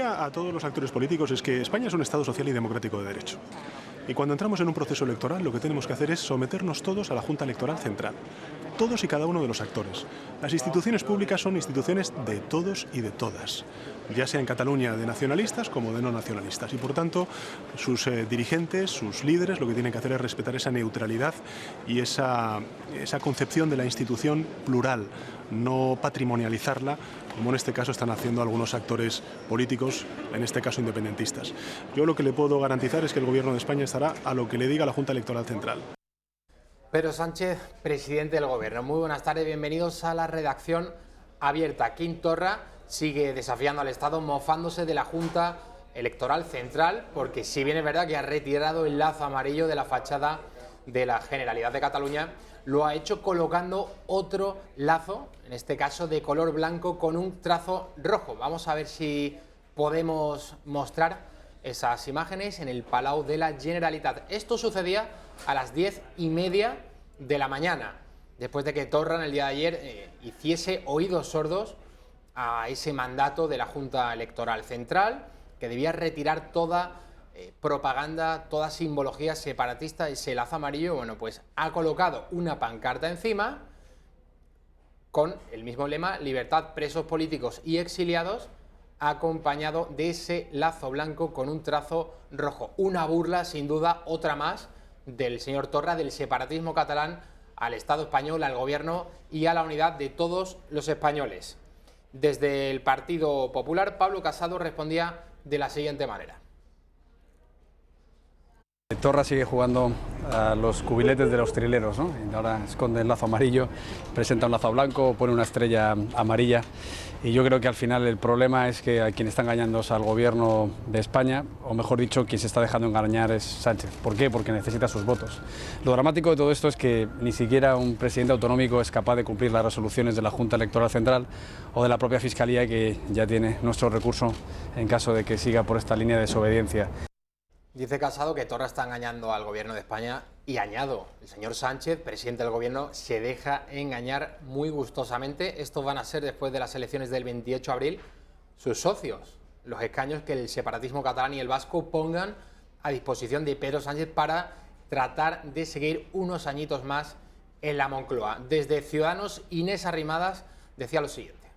diría a todos los actores políticos es que España es un Estado social y democrático de derecho. Y cuando entramos en un proceso electoral, lo que tenemos que hacer es someternos todos a la Junta Electoral Central. Todos y cada uno de los actores. Las instituciones públicas son instituciones de todos y de todas, ya sea en Cataluña de nacionalistas como de no nacionalistas. Y por tanto, sus dirigentes, sus líderes, lo que tienen que hacer es respetar esa neutralidad y esa concepción de la institución plural, no patrimonializarla, como en este caso están haciendo algunos actores políticos, en este caso independentistas. Yo lo que le puedo garantizar es que el Gobierno de España estará a lo que le diga la Junta Electoral Central. Pedro Sánchez, presidente del Gobierno. Muy buenas tardes, bienvenidos a la redacción abierta. Quim Torra sigue desafiando al Estado, mofándose de la Junta Electoral Central, porque si bien es verdad que ha retirado el lazo amarillo de la fachada de la Generalidad de Cataluña, lo ha hecho colocando otro lazo, en este caso de color blanco con un trazo rojo. Vamos a ver si podemos mostrar esas imágenes en el Palau de la Generalitat. Esto sucedía a las 10:30 de la mañana, después de que Torra en el día de ayer hiciese oídos sordos a ese mandato de la Junta Electoral Central, que debía retirar toda propaganda, toda simbología separatista, ese lazo amarillo. Bueno, pues ha colocado una pancarta encima con el mismo lema: libertad, presos políticos y exiliados, acompañado de ese lazo blanco con un trazo rojo. Una burla, sin duda, otra más del señor Torra, del separatismo catalán, al Estado español, al Gobierno y a la unidad de todos los españoles. Desde el Partido Popular, Pablo Casado respondía de la siguiente manera. Torra sigue jugando a los cubiletes de los trileros, ¿no? Y ahora esconde el lazo amarillo, presenta un lazo blanco, pone una estrella amarilla. Y yo creo que al final el problema es que quien está engañando es al Gobierno de España, o mejor dicho, quien se está dejando engañar es Sánchez. ¿Por qué? Porque necesita sus votos. Lo dramático de todo esto es que ni siquiera un presidente autonómico es capaz de cumplir las resoluciones de la Junta Electoral Central o de la propia Fiscalía, que ya tiene nuestro recurso en caso de que siga por esta línea de desobediencia. Dice Casado que Torra está engañando al Gobierno de España y añado, el señor Sánchez, presidente del Gobierno, se deja engañar muy gustosamente. Estos van a ser, después de las elecciones del 28 de abril, sus socios, los escaños que el separatismo catalán y el vasco pongan a disposición de Pedro Sánchez para tratar de seguir unos añitos más en la Moncloa. Desde Ciudadanos, Inés Arrimadas decía lo siguiente.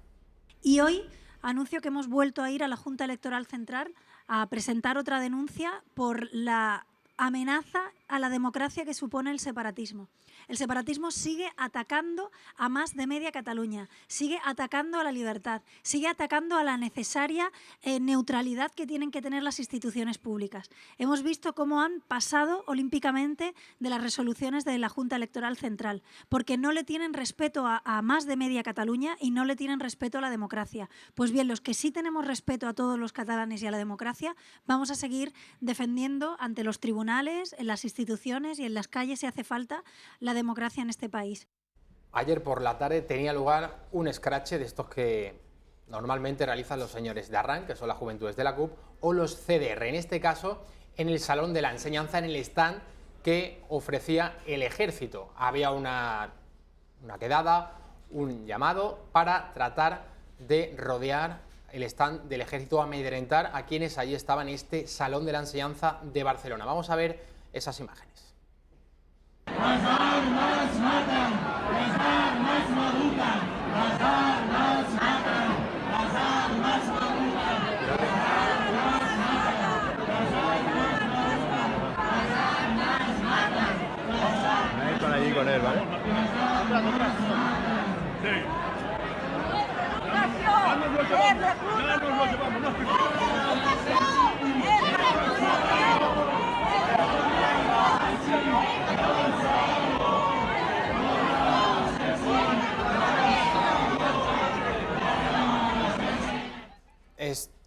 Y hoy anuncio que hemos vuelto a ir a la Junta Electoral Central a presentar otra denuncia por la amenaza a la democracia que supone el separatismo. El separatismo sigue atacando a más de media Cataluña, sigue atacando a la libertad, sigue atacando a la necesaria neutralidad que tienen que tener las instituciones públicas. Hemos visto cómo han pasado olímpicamente de las resoluciones de la Junta Electoral Central, porque no le tienen respeto a más de media Cataluña y no le tienen respeto a la democracia. Pues bien, los que sí tenemos respeto a todos los catalanes y a la democracia, vamos a seguir defendiendo ante los tribunales, en las instituciones y en las calles, si hace falta, la democracia en este país. Ayer por la tarde tenía lugar un escrache de estos que normalmente realizan los señores de Arran, que son las Juventudes de la CUP, o los CDR, en este caso en el Salón de la Enseñanza, en el stand que ofrecía el Ejército. Había una quedada, un llamado para tratar de rodear el stand del Ejército, amedrentar a quienes allí estaban en este Salón de la Enseñanza de Barcelona. Vamos a ver esas imágenes. Las armas matan, las armas no educan, las armas matan, las armas no educan, las armas matan, las armas no educan, las armas matan, las armas. Ahí para allí con él, ¿vale? Sí.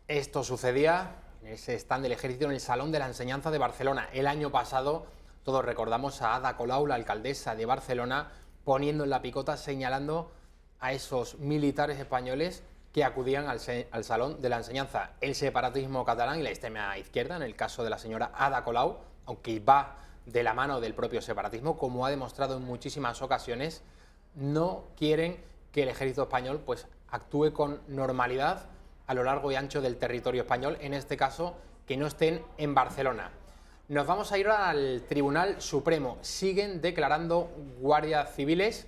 Esto sucedía en ese stand del Ejército en el Salón de la Enseñanza de Barcelona. El año pasado todos recordamos a Ada Colau, la alcaldesa de Barcelona, poniendo en la picota, señalando a esos militares españoles que acudían al Salón de la Enseñanza. El separatismo catalán y la extrema izquierda, en el caso de la señora Ada Colau, aunque va de la mano del propio separatismo, como ha demostrado en muchísimas ocasiones, no quieren que el Ejército español pues actúe con normalidad a lo largo y ancho del territorio español, en este caso que no estén en Barcelona. Nos vamos a ir al Tribunal Supremo. Siguen declarando guardias civiles.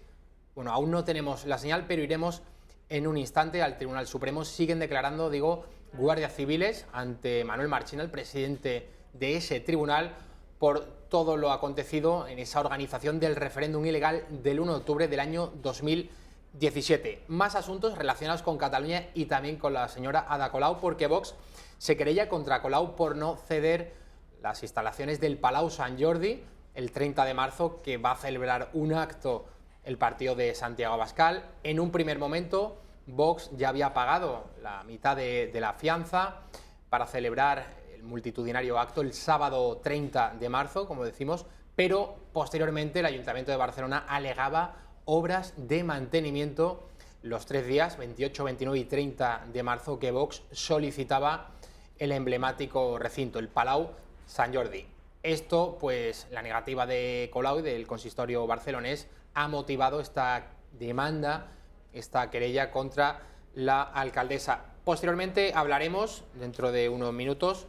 Bueno, aún no tenemos la señal, pero iremos en un instante al Tribunal Supremo. Siguen declarando, digo, guardias civiles ante Manuel Marchena, el presidente de ese tribunal, por todo lo acontecido en esa organización del referéndum ilegal del 1 de octubre del año 2017. Más asuntos relacionados con Cataluña y también con la señora Ada Colau, porque Vox se querella contra Colau por no ceder las instalaciones del Palau Sant Jordi el 30 de marzo, que va a celebrar un acto el partido de Santiago Abascal. En un primer momento, Vox ya había pagado la mitad de la fianza para celebrar el multitudinario acto el sábado 30 de marzo, como decimos, pero posteriormente el Ayuntamiento de Barcelona alegaba obras de mantenimiento los 3 días, 28, 29 y 30 de marzo, que Vox solicitaba el emblemático recinto, el Palau Sant Jordi. Esto, pues la negativa de Colau y del consistorio barcelonés ha motivado esta demanda, esta querella contra la alcaldesa. Posteriormente hablaremos, dentro de unos minutos,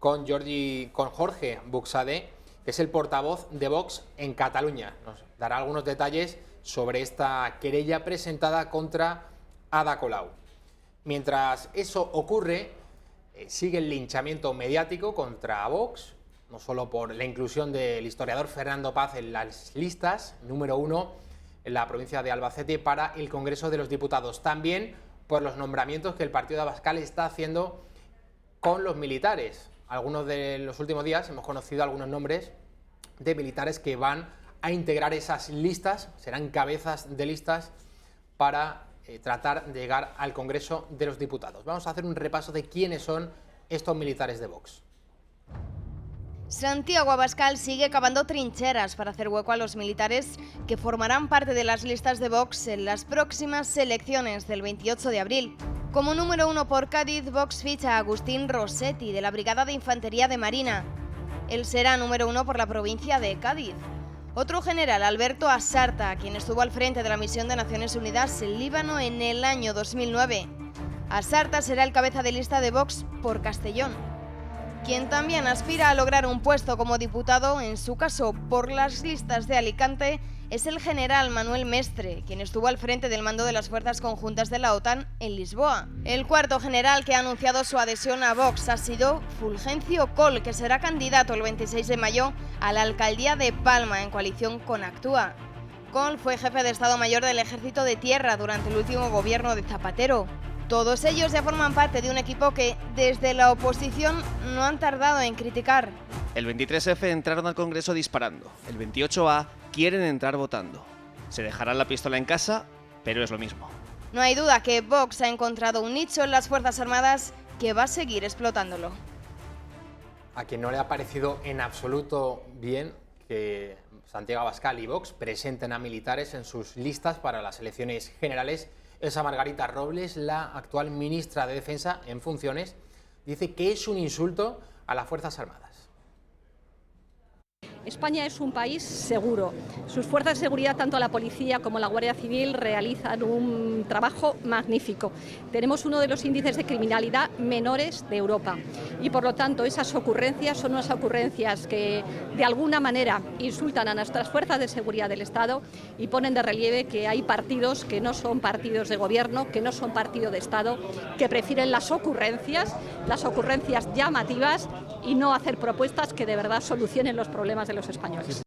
con Jorge Buxadé, que es el portavoz de Vox en Cataluña. Nos dará algunos detalles sobre esta querella presentada contra Ada Colau. Mientras eso ocurre, sigue el linchamiento mediático contra Vox, no solo por la inclusión del historiador Fernando Paz en las listas número 1 en la provincia de Albacete para el Congreso de los Diputados, también por los nombramientos que el partido de Abascal está haciendo con los militares. Algunos de los últimos días hemos conocido algunos nombres de militares que van a integrar esas listas, serán cabezas de listas para tratar de llegar al Congreso de los Diputados. Vamos a hacer un repaso de quiénes son estos militares de Vox. Santiago Abascal sigue cavando trincheras para hacer hueco a los militares que formarán parte de las listas de Vox en las próximas elecciones del 28 de abril. Como número 1 por Cádiz, Vox ficha a Agustín Rossetti, de la Brigada de Infantería de Marina. Él será número 1 por la provincia de Cádiz. Otro general, Alberto Asarta, quien estuvo al frente de la misión de Naciones Unidas en Líbano en el año 2009. Asarta será el cabeza de lista de Vox por Castellón. Quien también aspira a lograr un puesto como diputado, en su caso por las listas de Alicante, es el general Manuel Mestre, quien estuvo al frente del mando de las fuerzas conjuntas de la OTAN en Lisboa. El cuarto general que ha anunciado su adhesión a Vox ha sido Fulgencio Coll, que será candidato el 26 de mayo a la alcaldía de Palma en coalición con Actúa. Coll fue jefe de Estado Mayor del Ejército de Tierra durante el último gobierno de Zapatero. Todos ellos ya forman parte de un equipo que, desde la oposición, no han tardado en criticar. El 23F entraron al Congreso disparando. El 28A quieren entrar votando. Se dejarán la pistola en casa, pero es lo mismo. No hay duda que Vox ha encontrado un nicho en las Fuerzas Armadas que va a seguir explotándolo. A quien no le ha parecido en absoluto bien que Santiago Abascal y Vox presenten a militares en sus listas para las elecciones generales es a Margarita Robles, la actual ministra de Defensa en funciones. Dice que es un insulto a las Fuerzas Armadas. España es un país seguro. Sus fuerzas de seguridad, tanto la policía como la Guardia Civil, realizan un trabajo magnífico. Tenemos uno de los índices de criminalidad menores de Europa y, por lo tanto, esas ocurrencias son unas ocurrencias que, de alguna manera, insultan a nuestras fuerzas de seguridad del Estado y ponen de relieve que hay partidos que no son partidos de gobierno, que no son partidos de Estado, que prefieren las ocurrencias llamativas y no hacer propuestas que de verdad solucionen los problemas de los españoles.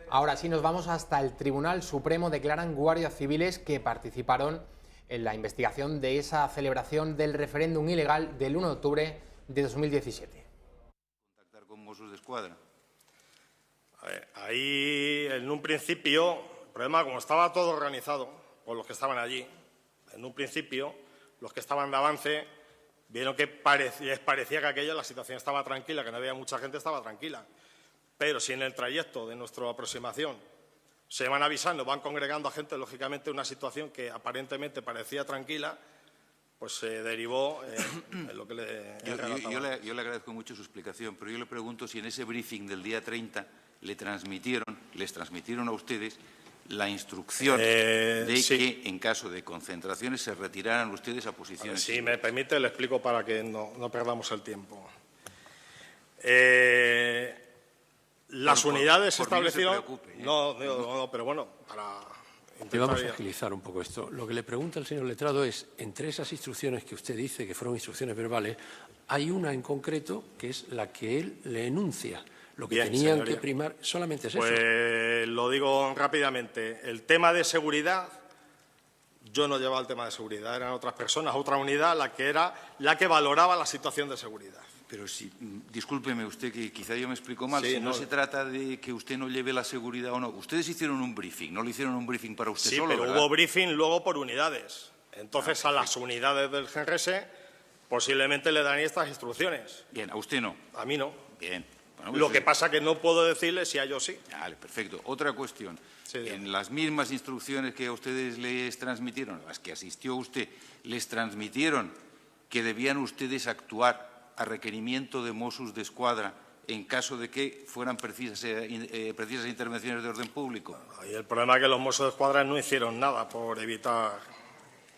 Ahora sí, nos vamos hasta el Tribunal Supremo. Declaran guardias civiles que participaron en la investigación de esa celebración del referéndum ilegal del 1 de octubre de 2017. Contactar con Mossos d'Esquadra. Ahí, en un principio, el problema, como estaba todo organizado por los que estaban allí, en un principio, los que estaban de avance vieron que les parecía que aquella la situación estaba tranquila, que no había mucha gente, estaba tranquila. Pero si en el trayecto de nuestra aproximación se van avisando, van congregando a gente, lógicamente una situación que aparentemente parecía tranquila, pues se derivó en lo que yo le agradezco mucho su explicación, pero yo le pregunto si en ese briefing del día 30 les transmitieron a ustedes la instrucción que en caso de concentraciones se retiraran ustedes a posiciones. Si me permite, le explico para que no perdamos el tiempo. Las unidades se establecieron. No, pero bueno, para. Vamos a agilizar un poco esto. Lo que le pregunta el señor letrado es, entre esas instrucciones que usted dice que fueron instrucciones verbales, hay una en concreto que es la que él le enuncia. Lo que tenían que primar solamente es eso. Pues lo digo rápidamente. El tema de seguridad, yo no llevaba el tema de seguridad, eran otras personas, otra unidad la que valoraba la situación de seguridad. Pero si, discúlpeme usted, que quizá yo me explico mal, Sí, si no se trata de que usted no lleve la seguridad o no. Ustedes hicieron un briefing, no le hicieron un briefing para usted solo, pero ¿verdad? hubo briefing luego por unidades. Entonces a las unidades del GNRS posiblemente le darían estas instrucciones. Bien, a usted no. A mí no. Bien. Bueno, Lo que pasa que no puedo decirle si a ellos sí. Vale, perfecto. Otra cuestión. En las mismas instrucciones que a ustedes les transmitieron, las que asistió usted, les transmitieron que debían ustedes actuar a requerimiento de Mossos d'Esquadra en caso de que fueran precisas intervenciones de orden público. Y el problema es que los Mossos d'Esquadra no hicieron nada por evitar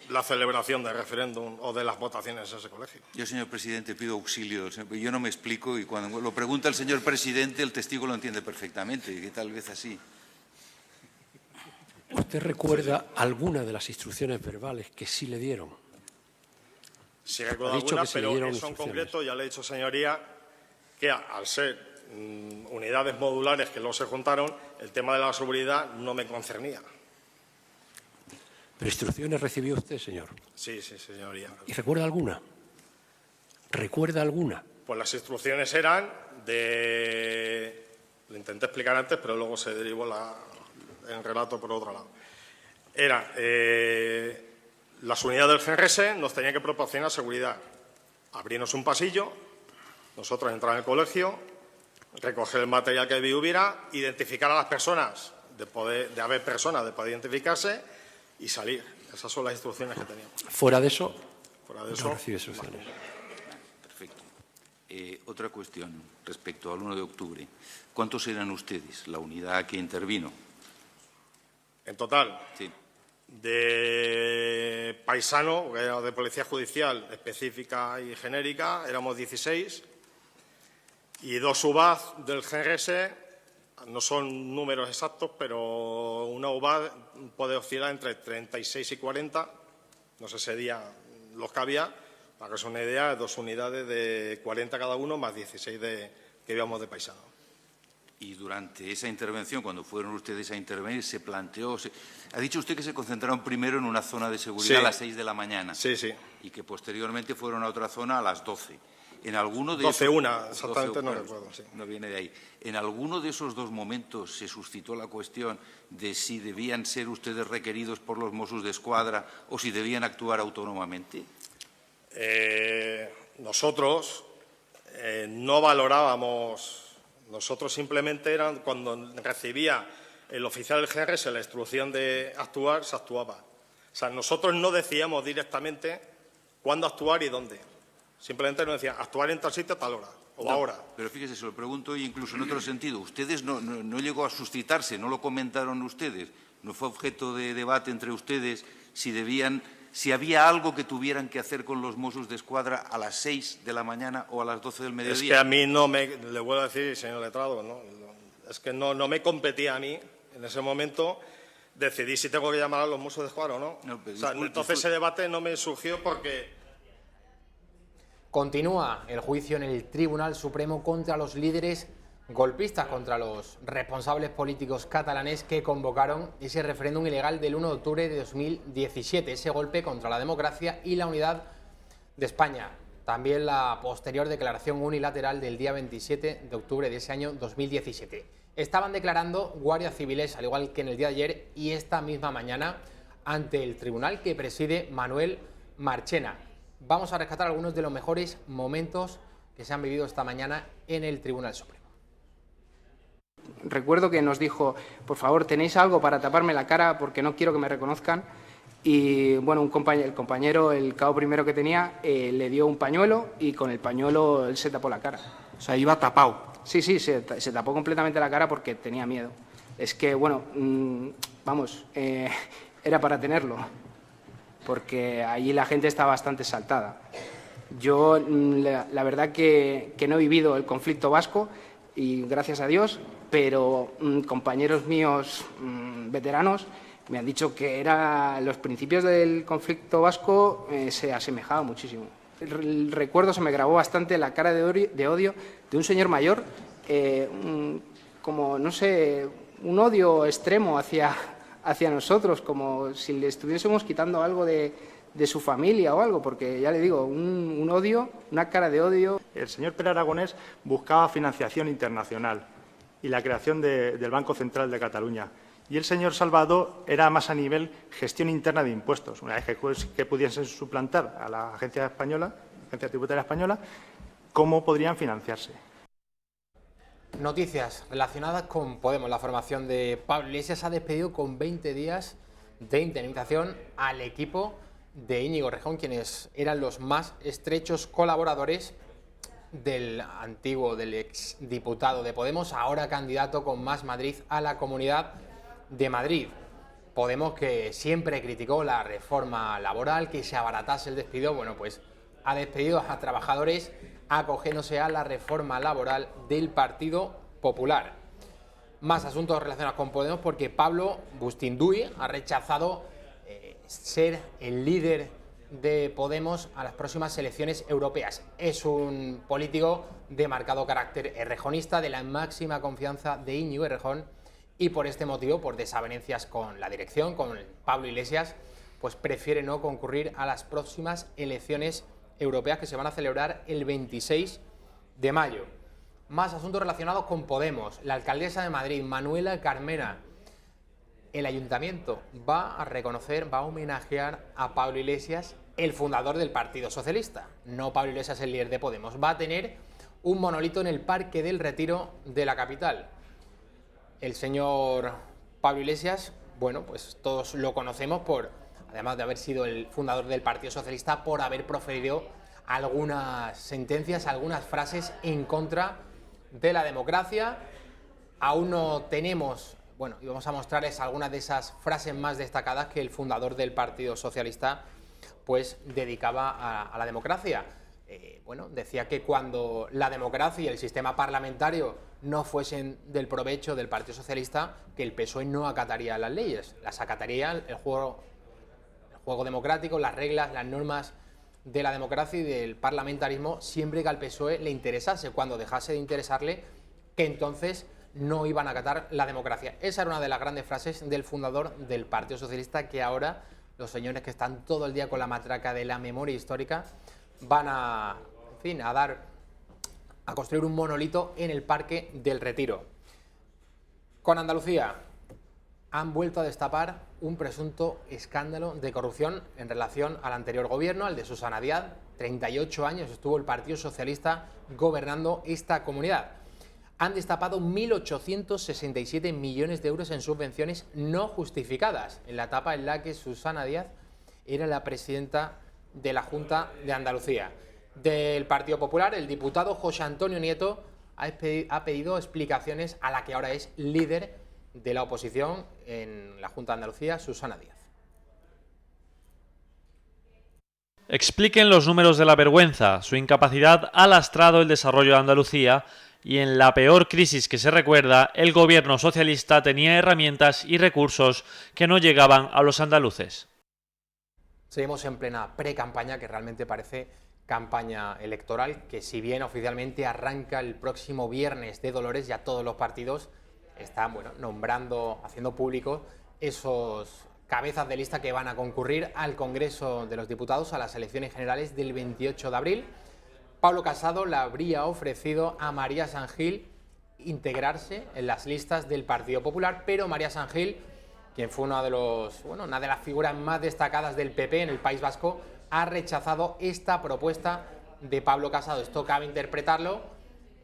la celebración del referéndum o de las votaciones en ese colegio. Yo, señor presidente, pido auxilio. Yo no me explico y cuando lo pregunta el señor presidente, el testigo lo entiende perfectamente, que tal vez así. ¿Usted recuerda alguna de las instrucciones verbales que sí le dieron? Sí recuerdo alguna, pero eso en concreto, ya le he dicho, señoría, que al ser unidades modulares que luego se juntaron, el tema de la seguridad no me concernía. ¿Pero instrucciones recibió usted, señor? Sí, señoría. ¿Y recuerda alguna? ¿Recuerda alguna? Pues las instrucciones eran de... Lo intenté explicar antes, pero luego se derivó en relato por otro lado. Era... las unidades del GNRS nos tenían que proporcionar seguridad. Abrirnos un pasillo, nosotros entrar en el colegio, recoger el material que hubiera, identificar a las personas, de haber personas, de poder identificarse y salir. Esas son las instrucciones que teníamos. Fuera de eso, no recibe instrucciones. Perfecto. Otra cuestión respecto al 1 de octubre. ¿Cuántos eran ustedes, la unidad que intervino? En total. Sí. De paisano, de policía judicial específica y genérica, éramos 16, y 2 UBAD del GNRS, no son números exactos, pero una UBAD puede oscilar entre 36 y 40, no sé ese día los que había, para que os una idea, 2 unidades de 40 cada uno, más 16 que íbamos de paisano. Y durante esa intervención, cuando fueron ustedes a intervenir, se planteó... Ha dicho usted que se concentraron primero en una zona de seguridad a las 6 de la mañana. Sí. Y que posteriormente fueron a otra zona a las 12. En alguno de 12:01, exactamente no recuerdo. Sí. No viene de ahí. ¿En alguno de esos 2 momentos se suscitó la cuestión de si debían ser ustedes requeridos por los Mossos d'Esquadra o si debían actuar autónomamente? Nosotros no valorábamos... Nosotros simplemente eran cuando recibía el oficial del GNRS la instrucción de actuar, se actuaba. O sea, nosotros no decíamos directamente cuándo actuar y dónde. Simplemente nos decían actuar en tal sitio a tal hora o ahora. Pero fíjese, se lo pregunto incluso en otro sentido. Ustedes no llegó a suscitarse, no lo comentaron ustedes. No fue objeto de debate entre ustedes si había algo que tuvieran que hacer con los Mossos d'Esquadra a las 6 de la mañana o a las 12 del mediodía. Es que a mí le vuelvo a decir, señor letrado, es que no me competía a mí en ese momento decidir si tengo que llamar a los Mossos d'Esquadra o no. Entonces ese debate no me surgió porque... Continúa el juicio en el Tribunal Supremo contra los líderes golpistas, contra los responsables políticos catalanes que convocaron ese referéndum ilegal del 1 de octubre de 2017, ese golpe contra la democracia y la unidad de España. También la posterior declaración unilateral del día 27 de octubre de ese año 2017. Estaban declarando guardias civiles, al igual que en el día de ayer y esta misma mañana, ante el tribunal que preside Manuel Marchena. Vamos a rescatar algunos de los mejores momentos que se han vivido esta mañana en el Tribunal Supremo. Recuerdo que nos dijo, por favor, ¿tenéis algo para taparme la cara porque no quiero que me reconozcan? Y bueno, el compañero, el cabo primero que tenía, le dio un pañuelo y con el pañuelo él se tapó la cara. O sea, iba tapado. Sí, se tapó completamente la cara porque tenía miedo. es que, bueno, vamos, era para tenerlo, porque allí la gente está bastante exaltada. Yo, la verdad que no he vivido el conflicto vasco, y gracias a Dios, pero compañeros míos veteranos me han dicho que los principios del conflicto vasco se asemejaban muchísimo. El recuerdo, se me grabó bastante la cara de odio de un señor mayor, como, no sé, un odio extremo hacia nosotros, como si le estuviésemos quitando algo de su familia o algo, porque ya le digo, un odio, una cara de odio. El señor Pere Aragonés buscaba financiación internacional y la creación del Banco Central de Cataluña. Y el señor Salvador era más a nivel gestión interna de impuestos. Una vez que pudiesen suplantar a la agencia tributaria española, ¿cómo podrían financiarse? Noticias relacionadas con Podemos. La formación de Pablo Iglesias ha despedido con 20 días de indemnización al equipo de Íñigo Errejón, quienes eran los más estrechos colaboradores del exdiputado de Podemos, ahora candidato con Más Madrid a la Comunidad de Madrid. Podemos, que siempre criticó la reforma laboral, que se abaratase el despido, bueno, pues ha despedido a trabajadores acogiéndose a la reforma laboral del Partido Popular. Más asuntos relacionados con Podemos, porque Pablo Bustinduy ha rechazado ser el líder de Podemos a las próximas elecciones europeas. Es un político de marcado carácter errejonista, de la máxima confianza de Íñigo Errejón, y por este motivo, por desavenencias con la dirección, con Pablo Iglesias, pues prefiere no concurrir a las próximas elecciones europeas que se van a celebrar el 26 de mayo. Más asuntos relacionados con Podemos. La alcaldesa de Madrid, Manuela Carmena. El ayuntamiento va a reconocer, va a homenajear a Pablo Iglesias, el fundador del Partido Socialista. No Pablo Iglesias, el líder de Podemos. Va a tener un monolito en el Parque del Retiro de la capital. El señor Pablo Iglesias, bueno, pues todos lo conocemos además de haber sido el fundador del Partido Socialista, por haber proferido algunas sentencias, algunas frases en contra de la democracia. Aún no tenemos, bueno, y vamos a mostrarles algunas de esas frases más destacadas que el fundador del Partido Socialista pues dedicaba a la democracia. Bueno, decía que cuando la democracia y el sistema parlamentario no fuesen del provecho del Partido Socialista, que el PSOE no acataría las leyes, las acataría el juego democrático, las reglas, las normas de la democracia y del parlamentarismo, siempre que al PSOE le interesase. Cuando dejase de interesarle, que entonces no iban a acatar la democracia. Esa era una de las grandes frases del fundador del Partido Socialista, que ahora los señores que están todo el día con la matraca de la memoria histórica van a construir un monolito en el Parque del Retiro. Con Andalucía, han vuelto a destapar un presunto escándalo de corrupción en relación al anterior gobierno, al de Susana Díaz. 38 años estuvo el Partido Socialista gobernando esta comunidad. Han destapado 1.867 millones de euros en subvenciones no justificadas, en la etapa en la que Susana Díaz era la presidenta de la Junta de Andalucía. Del Partido Popular, el diputado José Antonio Nieto ha pedido explicaciones a la que ahora es líder de la oposición en la Junta de Andalucía, Susana Díaz. Expliquen los números de la vergüenza. Su incapacidad ha lastrado el desarrollo de Andalucía, y en la peor crisis que se recuerda, el gobierno socialista tenía herramientas y recursos que no llegaban a los andaluces. Seguimos en plena pre-campaña, que realmente parece campaña electoral, que si bien oficialmente arranca el próximo viernes de Dolores, ya todos los partidos están nombrando, haciendo público esos cabezas de lista que van a concurrir al Congreso de los Diputados, a las elecciones generales del 28 de abril. Pablo Casado le habría ofrecido a María San Gil integrarse en las listas del Partido Popular, pero María San Gil, quien fue una de las figuras más destacadas del PP en el País Vasco, ha rechazado esta propuesta de Pablo Casado. Esto cabe interpretarlo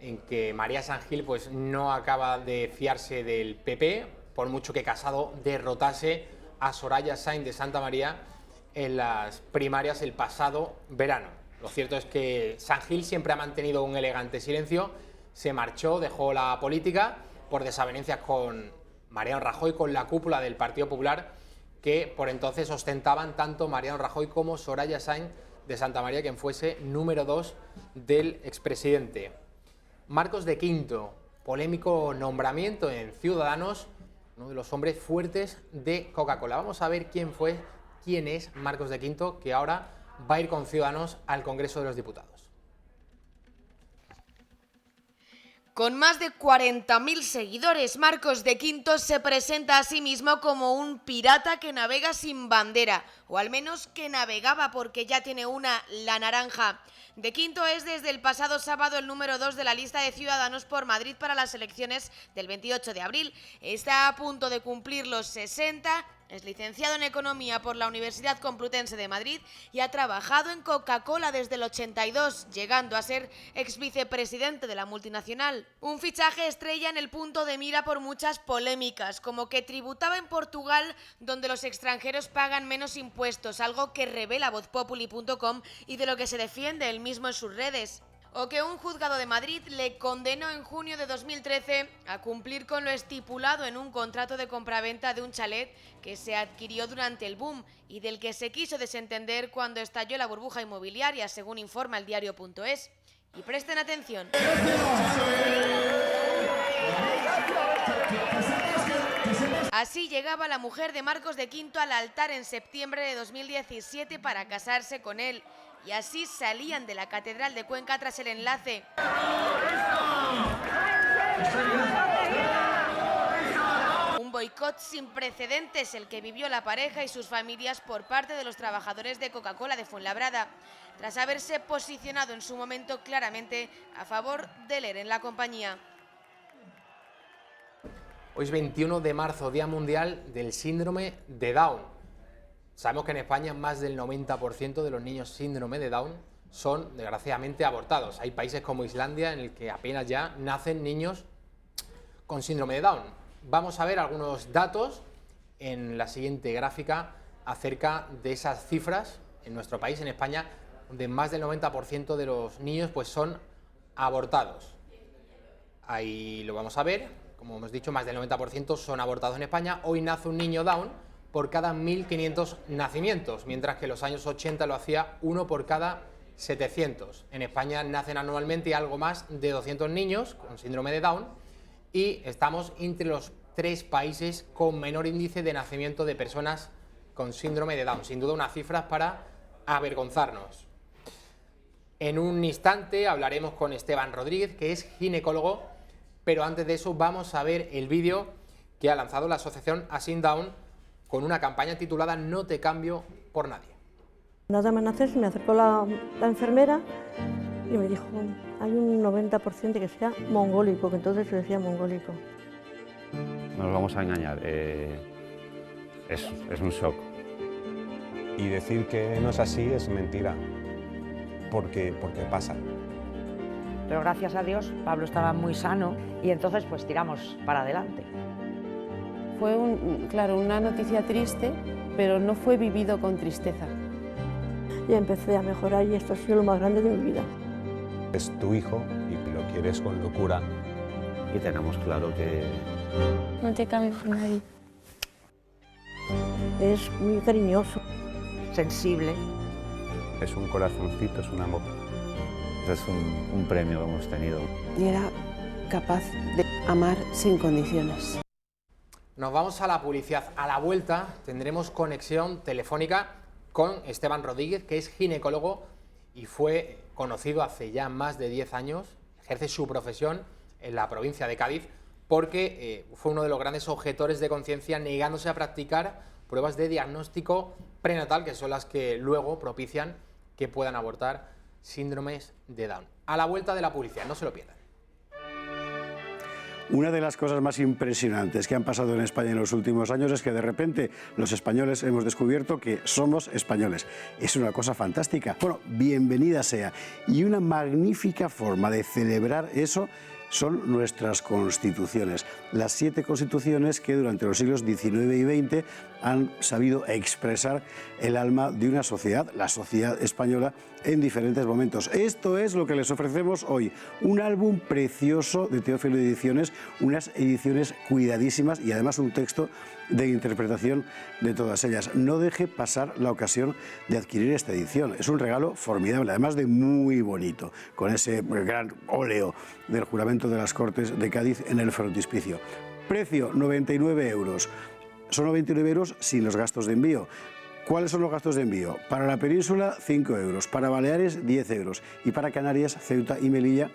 en que María San Gil pues no acaba de fiarse del PP, por mucho que Casado derrotase a Soraya Sáenz de Santa María en las primarias el pasado verano. Lo cierto es que San Gil siempre ha mantenido un elegante silencio, se marchó, dejó la política por desavenencias con Mariano Rajoy, con la cúpula del Partido Popular que por entonces ostentaban tanto Mariano Rajoy como Soraya Sáenz de Santamaría, quien fuese número 2 del expresidente. Marcos de Quinto, polémico nombramiento en Ciudadanos, uno de los hombres fuertes de Coca-Cola. Vamos a ver quién es Marcos de Quinto, que ahora va a ir con Ciudadanos al Congreso de los Diputados. Con más de 40.000 seguidores, Marcos de Quinto se presenta a sí mismo como un pirata que navega sin bandera, o al menos que navegaba porque ya tiene una, la naranja. De Quinto es desde el pasado sábado el número 2 de la lista de Ciudadanos por Madrid para las elecciones del 28 de abril. Está a punto de cumplir los 60. Es licenciado en Economía por la Universidad Complutense de Madrid y ha trabajado en Coca-Cola desde el 82, llegando a ser exvicepresidente de la multinacional. Un fichaje estrella en el punto de mira por muchas polémicas, como que tributaba en Portugal, donde los extranjeros pagan menos impuestos, algo que revela vozpopuli.com y de lo que se defiende él mismo en sus redes. O que un juzgado de Madrid le condenó en junio de 2013 a cumplir con lo estipulado en un contrato de compraventa de un chalet que se adquirió durante el boom y del que se quiso desentender cuando estalló la burbuja inmobiliaria, según informa el diario.es. Y presten atención. Así llegaba la mujer de Marcos de Quinto al altar en septiembre de 2017 para casarse con él. Y así salían de la Catedral de Cuenca tras el enlace. Un boicot sin precedentes el que vivió la pareja y sus familias por parte de los trabajadores de Coca-Cola de Fuenlabrada, tras haberse posicionado en su momento claramente a favor del ERE en la compañía. Hoy es 21 de marzo, Día Mundial del Síndrome de Down. Sabemos que en España más del 90% de los niños síndrome de Down son, desgraciadamente, abortados. Hay países como Islandia en el que apenas ya nacen niños con síndrome de Down. Vamos a ver algunos datos en la siguiente gráfica acerca de esas cifras en nuestro país, en España, donde más del 90% de los niños pues, son abortados. Ahí lo vamos a ver. Como hemos dicho, más del 90% son abortados en España. Hoy nace un niño Down por cada 1.500 nacimientos, mientras que en los años 80 lo hacía 1 por cada 700. En España nacen anualmente algo más de 200 niños con síndrome de Down y estamos entre los 3 países con menor índice de nacimiento de personas con síndrome de Down. Sin duda una cifra para avergonzarnos. En un instante hablaremos con Esteban Rodríguez, que es ginecólogo, pero antes de eso vamos a ver el vídeo que ha lanzado la asociación Así Down con una campaña titulada No te cambio por nadie. Nada más nacer se me acercó la enfermera y me dijo, hay un 90% que sea mongólico, que entonces se decía mongólico. No nos vamos a engañar, es un shock. Y decir que no es así es mentira, porque pasa. Pero gracias a Dios Pablo estaba muy sano y entonces pues tiramos para adelante. Fue, claro, una noticia triste, pero no fue vivido con tristeza. Y empecé a mejorar y esto ha sido lo más grande de mi vida. Es tu hijo y lo quieres con locura. Y tenemos claro que... No te cambio por nadie. Es muy cariñoso. Sensible. Es un corazoncito, es un amor. Es un premio que hemos tenido. Y era capaz de amar sin condiciones. Nos vamos a la publicidad. A la vuelta tendremos conexión telefónica con Esteban Rodríguez, que es ginecólogo y fue conocido hace ya más de 10 años, ejerce su profesión en la provincia de Cádiz, porque fue uno de los grandes objetores de conciencia negándose a practicar pruebas de diagnóstico prenatal, que son las que luego propician que puedan abortar síndromes de Down. A la vuelta de la publicidad, no se lo pierdan. Una de las cosas más impresionantes que han pasado en España en los últimos años es que de repente los españoles hemos descubierto que somos españoles. Es una cosa fantástica. Bueno, bienvenida sea. Y una magnífica forma de celebrar eso son nuestras constituciones. Las 7 constituciones que durante los siglos XIX y XX han sabido expresar el alma de una sociedad, la sociedad española, en diferentes momentos. Esto es lo que les ofrecemos hoy. Un álbum precioso de Teófilo Ediciones, unas ediciones cuidadísimas y además un texto de interpretación de todas ellas. No deje pasar la ocasión de adquirir esta edición. Es un regalo formidable, además de muy bonito, con ese gran óleo del juramento de las Cortes de Cádiz en el frontispicio. Precio, 99 euros. Son 99 euros sin los gastos de envío. ¿Cuáles son los gastos de envío? Para la península, 5 euros. Para Baleares, 10 euros. Y para Canarias, Ceuta y Melilla,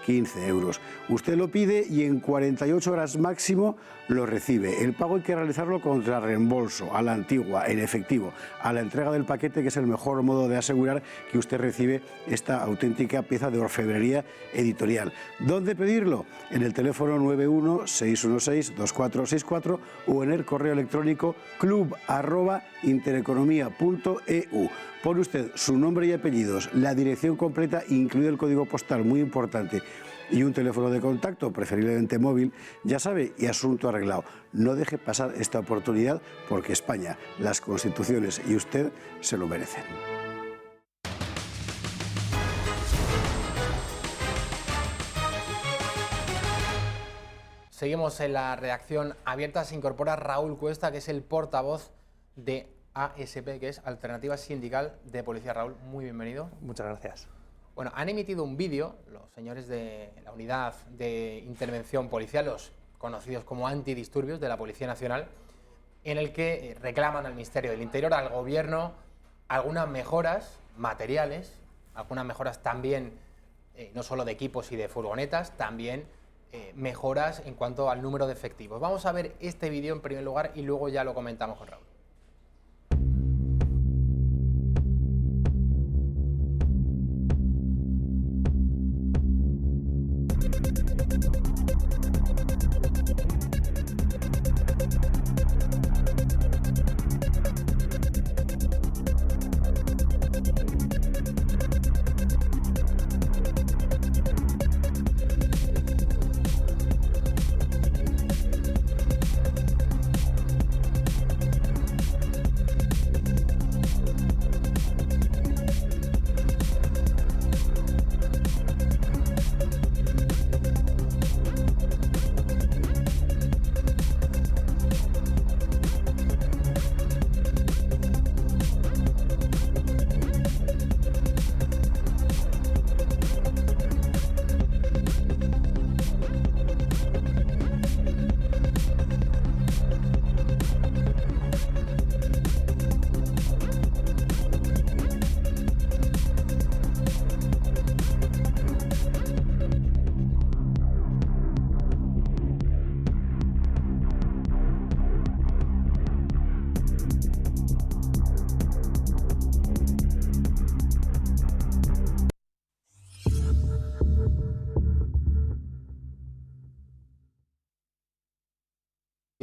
15 euros. Usted lo pide y en 48 horas máximo lo recibe. El pago hay que realizarlo contra reembolso, a la antigua, en efectivo, a la entrega del paquete, que es el mejor modo de asegurar que usted recibe esta auténtica pieza de orfebrería editorial. ¿Dónde pedirlo? En el teléfono 91-616-2464 o en el correo electrónico club@intereconomia.eu. Pone usted su nombre y apellidos, la dirección completa, incluido el código postal, muy importante, y un teléfono de contacto, preferiblemente móvil, ya sabe, y asunto arreglado. No deje pasar esta oportunidad porque España, las constituciones y usted se lo merecen. Seguimos en la redacción abierta. Se incorpora Raúl Cuesta, que es el portavoz de ASP, que es Alternativa Sindical de Policía. Raúl, muy bienvenido. Muchas gracias. Bueno, han emitido un vídeo, los señores de la Unidad de Intervención Policial, los conocidos como antidisturbios de la Policía Nacional, en el que reclaman al Ministerio del Interior, al Gobierno, algunas mejoras materiales, algunas mejoras también, no solo de equipos y de furgonetas, también mejoras en cuanto al número de efectivos. Vamos a ver este vídeo en primer lugar y luego ya lo comentamos con Raúl.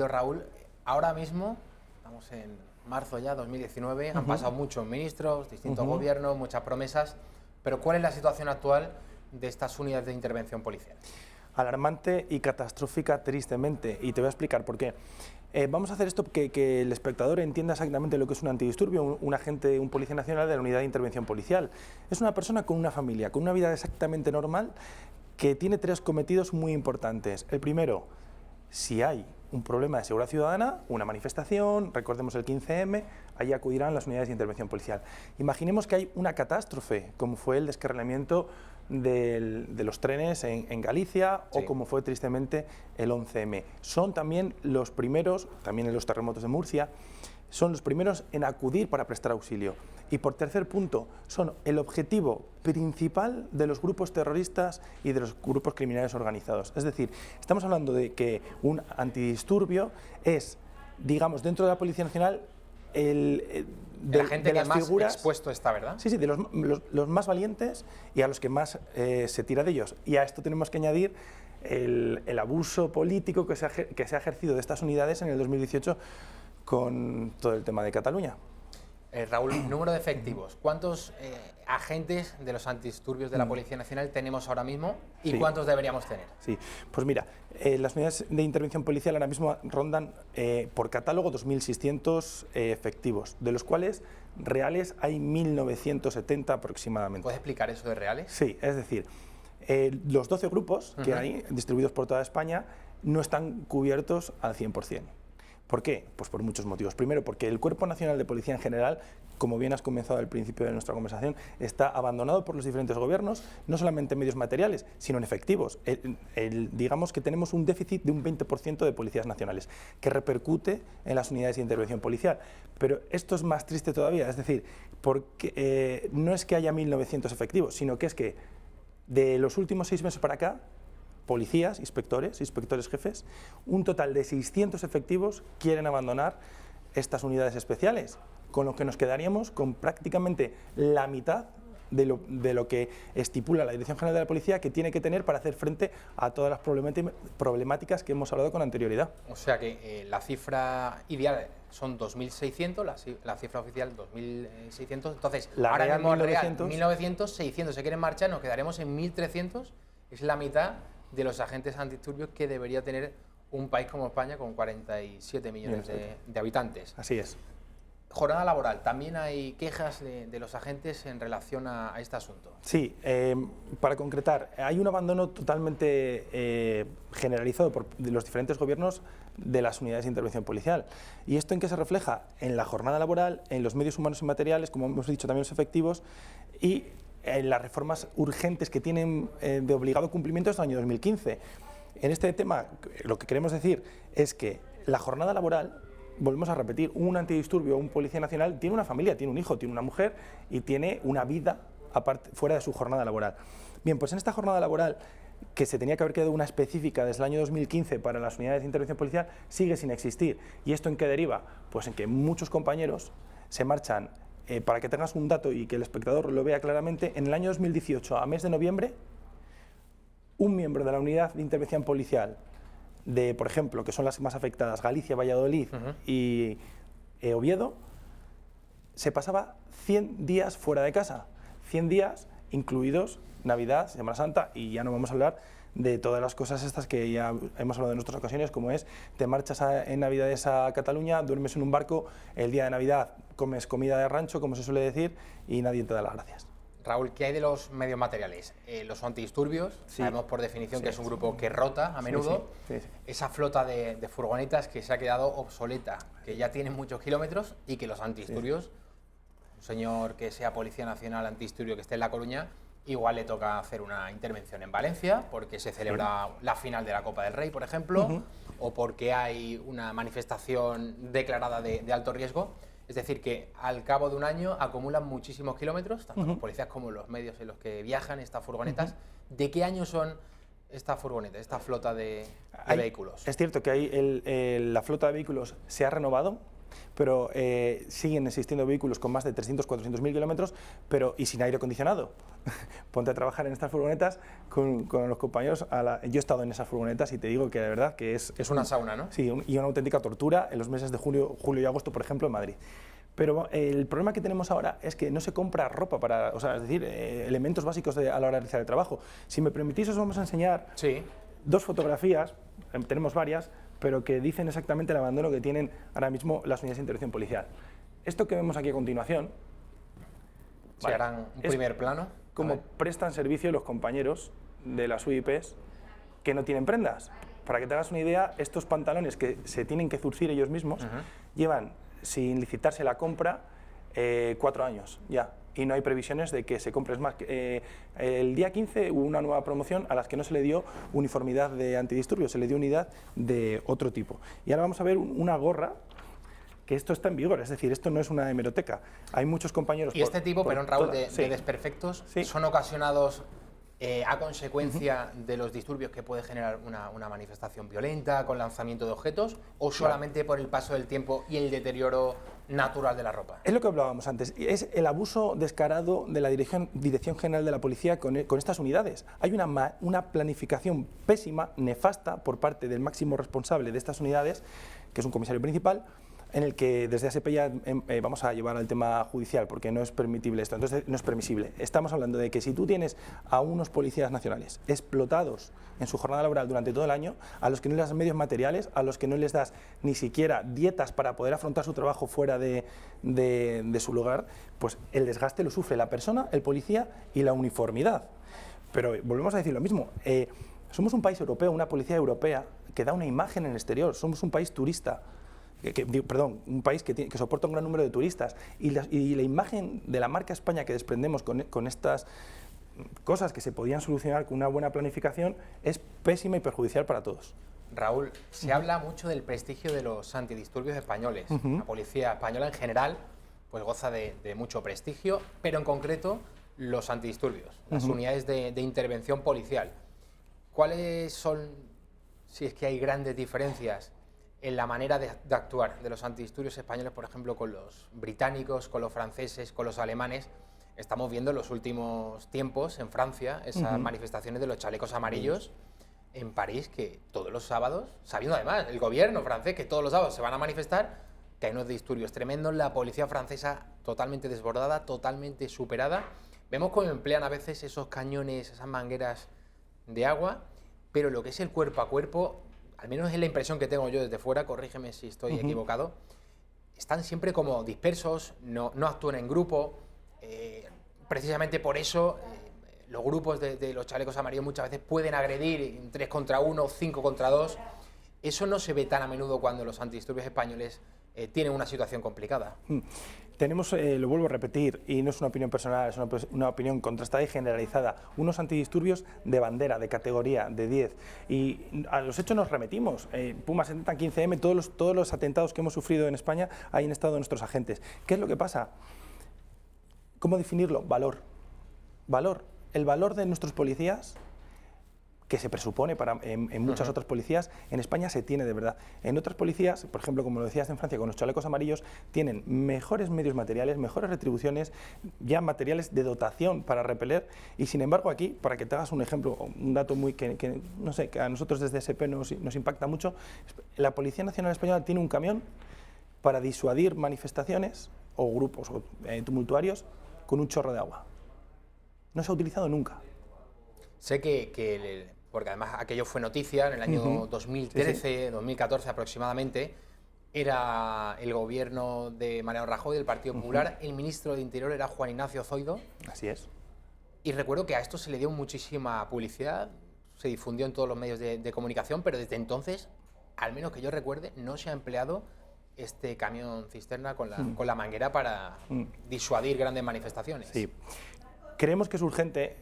Raúl, ahora mismo, estamos en marzo ya, 2019, han pasado muchos ministros, distintos gobiernos, muchas promesas, pero ¿cuál es la situación actual de estas unidades de intervención policial? Alarmante y catastrófica, tristemente, y te voy a explicar por qué. Vamos a hacer esto que el espectador entienda exactamente lo que es un antidisturbio, un agente, un policía nacional de la unidad de intervención policial. Es una persona con una familia, con una vida exactamente normal, que tiene 3 cometidos muy importantes. El primero, si hay un problema de seguridad ciudadana, una manifestación, recordemos el 15M, allí acudirán las unidades de intervención policial. Imaginemos que hay una catástrofe, como fue el descarrilamiento de los trenes en Galicia, o como fue tristemente el 11M. Son también los primeros, también en los terremotos de Murcia, son los primeros en acudir para prestar auxilio. Y por tercer punto, son el objetivo principal de los grupos terroristas y de los grupos criminales organizados. Es decir, estamos hablando de que un antidisturbio es, digamos, dentro de la Policía Nacional, de la gente que más figuras expuesto está, ¿verdad? Sí, de los más valientes y a los que más se tira de ellos. Y a esto tenemos que añadir el abuso político que se ha ejercido de estas unidades en el 2018 con todo el tema de Cataluña. Raúl, número de efectivos. ¿Cuántos agentes de los antidisturbios de la Policía Nacional tenemos ahora mismo y Sí. cuántos deberíamos tener? Sí, pues mira, las unidades de intervención policial ahora mismo rondan por catálogo 2.600 efectivos, de los cuales reales hay 1.970 aproximadamente. ¿Puedes explicar eso de reales? Sí, es decir, los 12 grupos que hay distribuidos por toda España no están cubiertos al 100%. ¿Por qué? Pues por muchos motivos. Primero, porque el Cuerpo Nacional de Policía en general, como bien has comenzado al principio de nuestra conversación, está abandonado por los diferentes gobiernos, no solamente en medios materiales, sino en efectivos. Digamos que tenemos un déficit de un 20% de policías nacionales, que repercute en las unidades de intervención policial. Pero esto es más triste todavía, es decir, porque no es que haya 1.900 efectivos, sino que es que de los últimos 6 meses para acá, policías, inspectores jefes, un total de 600 efectivos quieren abandonar estas unidades especiales, con lo que nos quedaríamos con prácticamente la mitad de lo que estipula la Dirección General de la Policía que tiene que tener para hacer frente a todas las problemáticas que hemos hablado con anterioridad. O sea que la cifra ideal son 2.600, la cifra oficial 2.600, entonces La ahora real, mismo 1900. 1.900, 600 se quieren marchar, nos quedaremos en 1.300, es la mitad de los agentes antidisturbios que debería tener un país como España con 47 millones de habitantes. Así es. Jornada laboral, también hay quejas de los agentes en relación a este asunto. Sí, para concretar, hay un abandono totalmente generalizado por los diferentes gobiernos de las unidades de intervención policial. ¿Y esto en qué se refleja? En la jornada laboral, en los medios humanos y materiales, como hemos dicho también los efectivos, y en las reformas urgentes que tienen de obligado cumplimiento desde el año 2015. En este tema, lo que queremos decir es que la jornada laboral, volvemos a repetir, un antidisturbio, un policía nacional tiene una familia, tiene un hijo, tiene una mujer y tiene una vida aparte, fuera de su jornada laboral. Bien, pues en esta jornada laboral, que se tenía que haber quedado una específica desde el año 2015 para las unidades de intervención policial, sigue sin existir. ¿Y esto en qué deriva? Pues en que muchos compañeros se marchan, para que tengas un dato y que el espectador lo vea claramente, en el año 2018, a mes de noviembre, un miembro de la unidad de intervención policial de, por ejemplo, que son las más afectadas, Galicia, Valladolid y Oviedo, se pasaba 100 días fuera de casa, 100 días incluidos Navidad, Semana Santa, y ya no vamos a hablar de todas las cosas estas que ya hemos hablado en otras ocasiones, como es, te marchas en Navidades a Cataluña, duermes en un barco, el día de Navidad comes comida de rancho, como se suele decir, y nadie te da las gracias. Raúl, ¿qué hay de los medios materiales? Los antidisturbios, sabemos por definición que es un grupo que rota a menudo. Sí. Esa flota de furgonetas que se ha quedado obsoleta, que ya tiene muchos kilómetros y que los antidisturbios, un señor que sea Policía Nacional antidisturbio que esté en La Coruña, igual le toca hacer una intervención en Valencia porque se celebra la final de la Copa del Rey, por ejemplo, o porque hay una manifestación declarada de alto riesgo. Es decir, que al cabo de un año acumulan muchísimos kilómetros, tanto los policías como los medios en los que viajan estas furgonetas. ¿De qué año son estas furgonetas, esta flota de vehículos? Es cierto que la flota de vehículos se ha renovado, pero siguen existiendo vehículos con más de 300, 400.000 kilómetros, y sin aire acondicionado. Ponte a trabajar en estas furgonetas con los compañeros. Yo he estado en esas furgonetas y te digo que de verdad que es una sauna, ¿no? Sí, y una auténtica tortura en los meses de julio y agosto, por ejemplo, en Madrid. Pero el problema que tenemos ahora es que no se compra ropa para, es decir, elementos básicos a la hora de realizar el trabajo. Si me permitís, os vamos a enseñar dos fotografías, tenemos varias, pero que dicen exactamente el abandono que tienen ahora mismo las unidades de intervención policial. Esto que vemos aquí a continuación, ¿se harán un primer plano? Cómo prestan servicio los compañeros de las UIPs que no tienen prendas. Para que te hagas una idea, estos pantalones que se tienen que zurcir ellos mismos llevan, sin licitarse la compra, 4 años ya. Y no hay previsiones de que se compre. Es más, el día 15 hubo una nueva promoción a las que no se le dio uniformidad de antidisturbios, se le dio unidad de otro tipo. Y ahora vamos a ver una gorra, que esto está en vigor, es decir, esto no es una hemeroteca. Hay muchos compañeros... Y este tipo, perdón Raúl, de desperfectos, ¿son ocasionados a consecuencia de los disturbios que puede generar una manifestación violenta con lanzamiento de objetos, o solamente por el paso del tiempo y el deterioro natural de la ropa? Es lo que hablábamos antes, es el abuso descarado de la Dirección General de la Policía con estas unidades. Hay una planificación pésima, nefasta, por parte del máximo responsable de estas unidades, que es un comisario principal, en el que desde ASP ya vamos a llevar al tema judicial, porque no es permitible esto, entonces no es permisible. Estamos hablando de que si tú tienes a unos policías nacionales explotados en su jornada laboral durante todo el año, a los que no les das medios materiales, a los que no les das ni siquiera dietas para poder afrontar su trabajo fuera de su lugar, pues el desgaste lo sufre la persona, el policía y la uniformidad. Pero volvemos a decir lo mismo, somos un país europeo, una policía europea que da una imagen en el exterior, somos un país turista, un país que soporta un gran número de turistas, y la imagen de la marca España que desprendemos con estas cosas que se podían solucionar con una buena planificación es pésima y perjudicial para todos. Raúl, se habla mucho del prestigio de los antidisturbios españoles. La policía española en general pues goza de mucho prestigio, pero en concreto los antidisturbios, las unidades de intervención policial. ¿Cuáles son, si es que hay grandes diferencias en la manera de actuar de los antidisturbios españoles, por ejemplo, con los británicos, con los franceses, con los alemanes? Estamos viendo en los últimos tiempos en Francia esas manifestaciones de los chalecos amarillos en París, que todos los sábados, sabiendo además el gobierno francés que todos los sábados se van a manifestar, que hay unos disturbios tremendos, la policía francesa totalmente desbordada, totalmente superada. Vemos cómo emplean a veces esos cañones, esas mangueras de agua, pero lo que es el cuerpo a cuerpo, al menos es la impresión que tengo yo desde fuera, corrígeme si estoy equivocado, están siempre como dispersos, no actúan en grupo. Precisamente por eso los grupos de los chalecos amarillos muchas veces pueden agredir en 3 contra 1, 5 contra 2. Eso no se ve tan a menudo cuando los antidisturbios españoles tienen una situación complicada. Tenemos, lo vuelvo a repetir, y no es una opinión personal, es una opinión contrastada y generalizada, unos antidisturbios de bandera, de categoría, de 10. Y a los hechos nos remitimos. Puma 70, 15M, todos los atentados que hemos sufrido en España, ahí han estado nuestros agentes. ¿Qué es lo que pasa? ¿Cómo definirlo? Valor. Valor. El valor de nuestros policías, que se presupone en muchas otras policías, en España se tiene de verdad. En otras policías, por ejemplo, como lo decías en Francia, con los chalecos amarillos, tienen mejores medios materiales, mejores retribuciones, ya materiales de dotación para repeler, y sin embargo aquí, para que te hagas un ejemplo, un dato muy que no sé, que a nosotros desde SP nos impacta mucho, la Policía Nacional Española tiene un camión para disuadir manifestaciones o grupos tumultuarios con un chorro de agua. No se ha utilizado nunca. Sé que porque además aquello fue noticia en el año 2013, 2014 aproximadamente, era el gobierno de Mariano Rajoy, del Partido Popular, el ministro de Interior era Juan Ignacio Zoido. Así es. Y recuerdo que a esto se le dio muchísima publicidad, se difundió en todos los medios de comunicación, pero desde entonces, al menos que yo recuerde, no se ha empleado este camión cisterna con la manguera para disuadir grandes manifestaciones. Sí. Creemos que es urgente,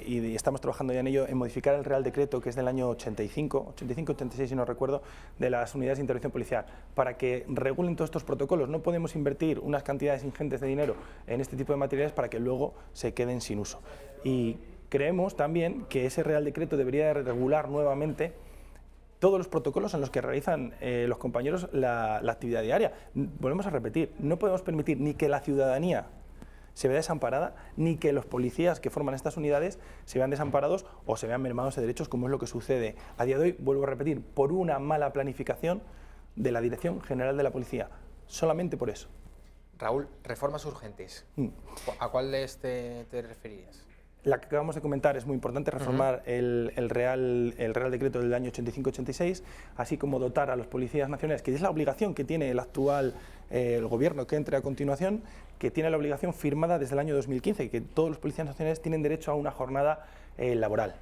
y estamos trabajando ya en ello, en modificar el Real Decreto, que es del año 85-86 si no recuerdo, de las unidades de intervención policial, para que regulen todos estos protocolos. No podemos invertir unas cantidades ingentes de dinero en este tipo de materiales para que luego se queden sin uso. Y creemos también que ese Real Decreto debería de regular nuevamente todos los protocolos en los que realizan los compañeros la actividad diaria. Volvemos a repetir, no podemos permitir ni que la ciudadanía se vea desamparada, ni que los policías que forman estas unidades se vean desamparados o se vean mermados de derechos, como es lo que sucede a día de hoy, vuelvo a repetir, por una mala planificación de la Dirección General de la Policía, solamente por eso. Raúl, reformas urgentes, ¿a cuáles te referirías? La que acabamos de comentar es muy importante, reformar el Real Decreto del año 85-86, así como dotar a los policías nacionales, que es la obligación que tiene el actual el gobierno que entre a continuación, que tiene la obligación firmada desde el año 2015, que todos los policías nacionales tienen derecho a una jornada laboral.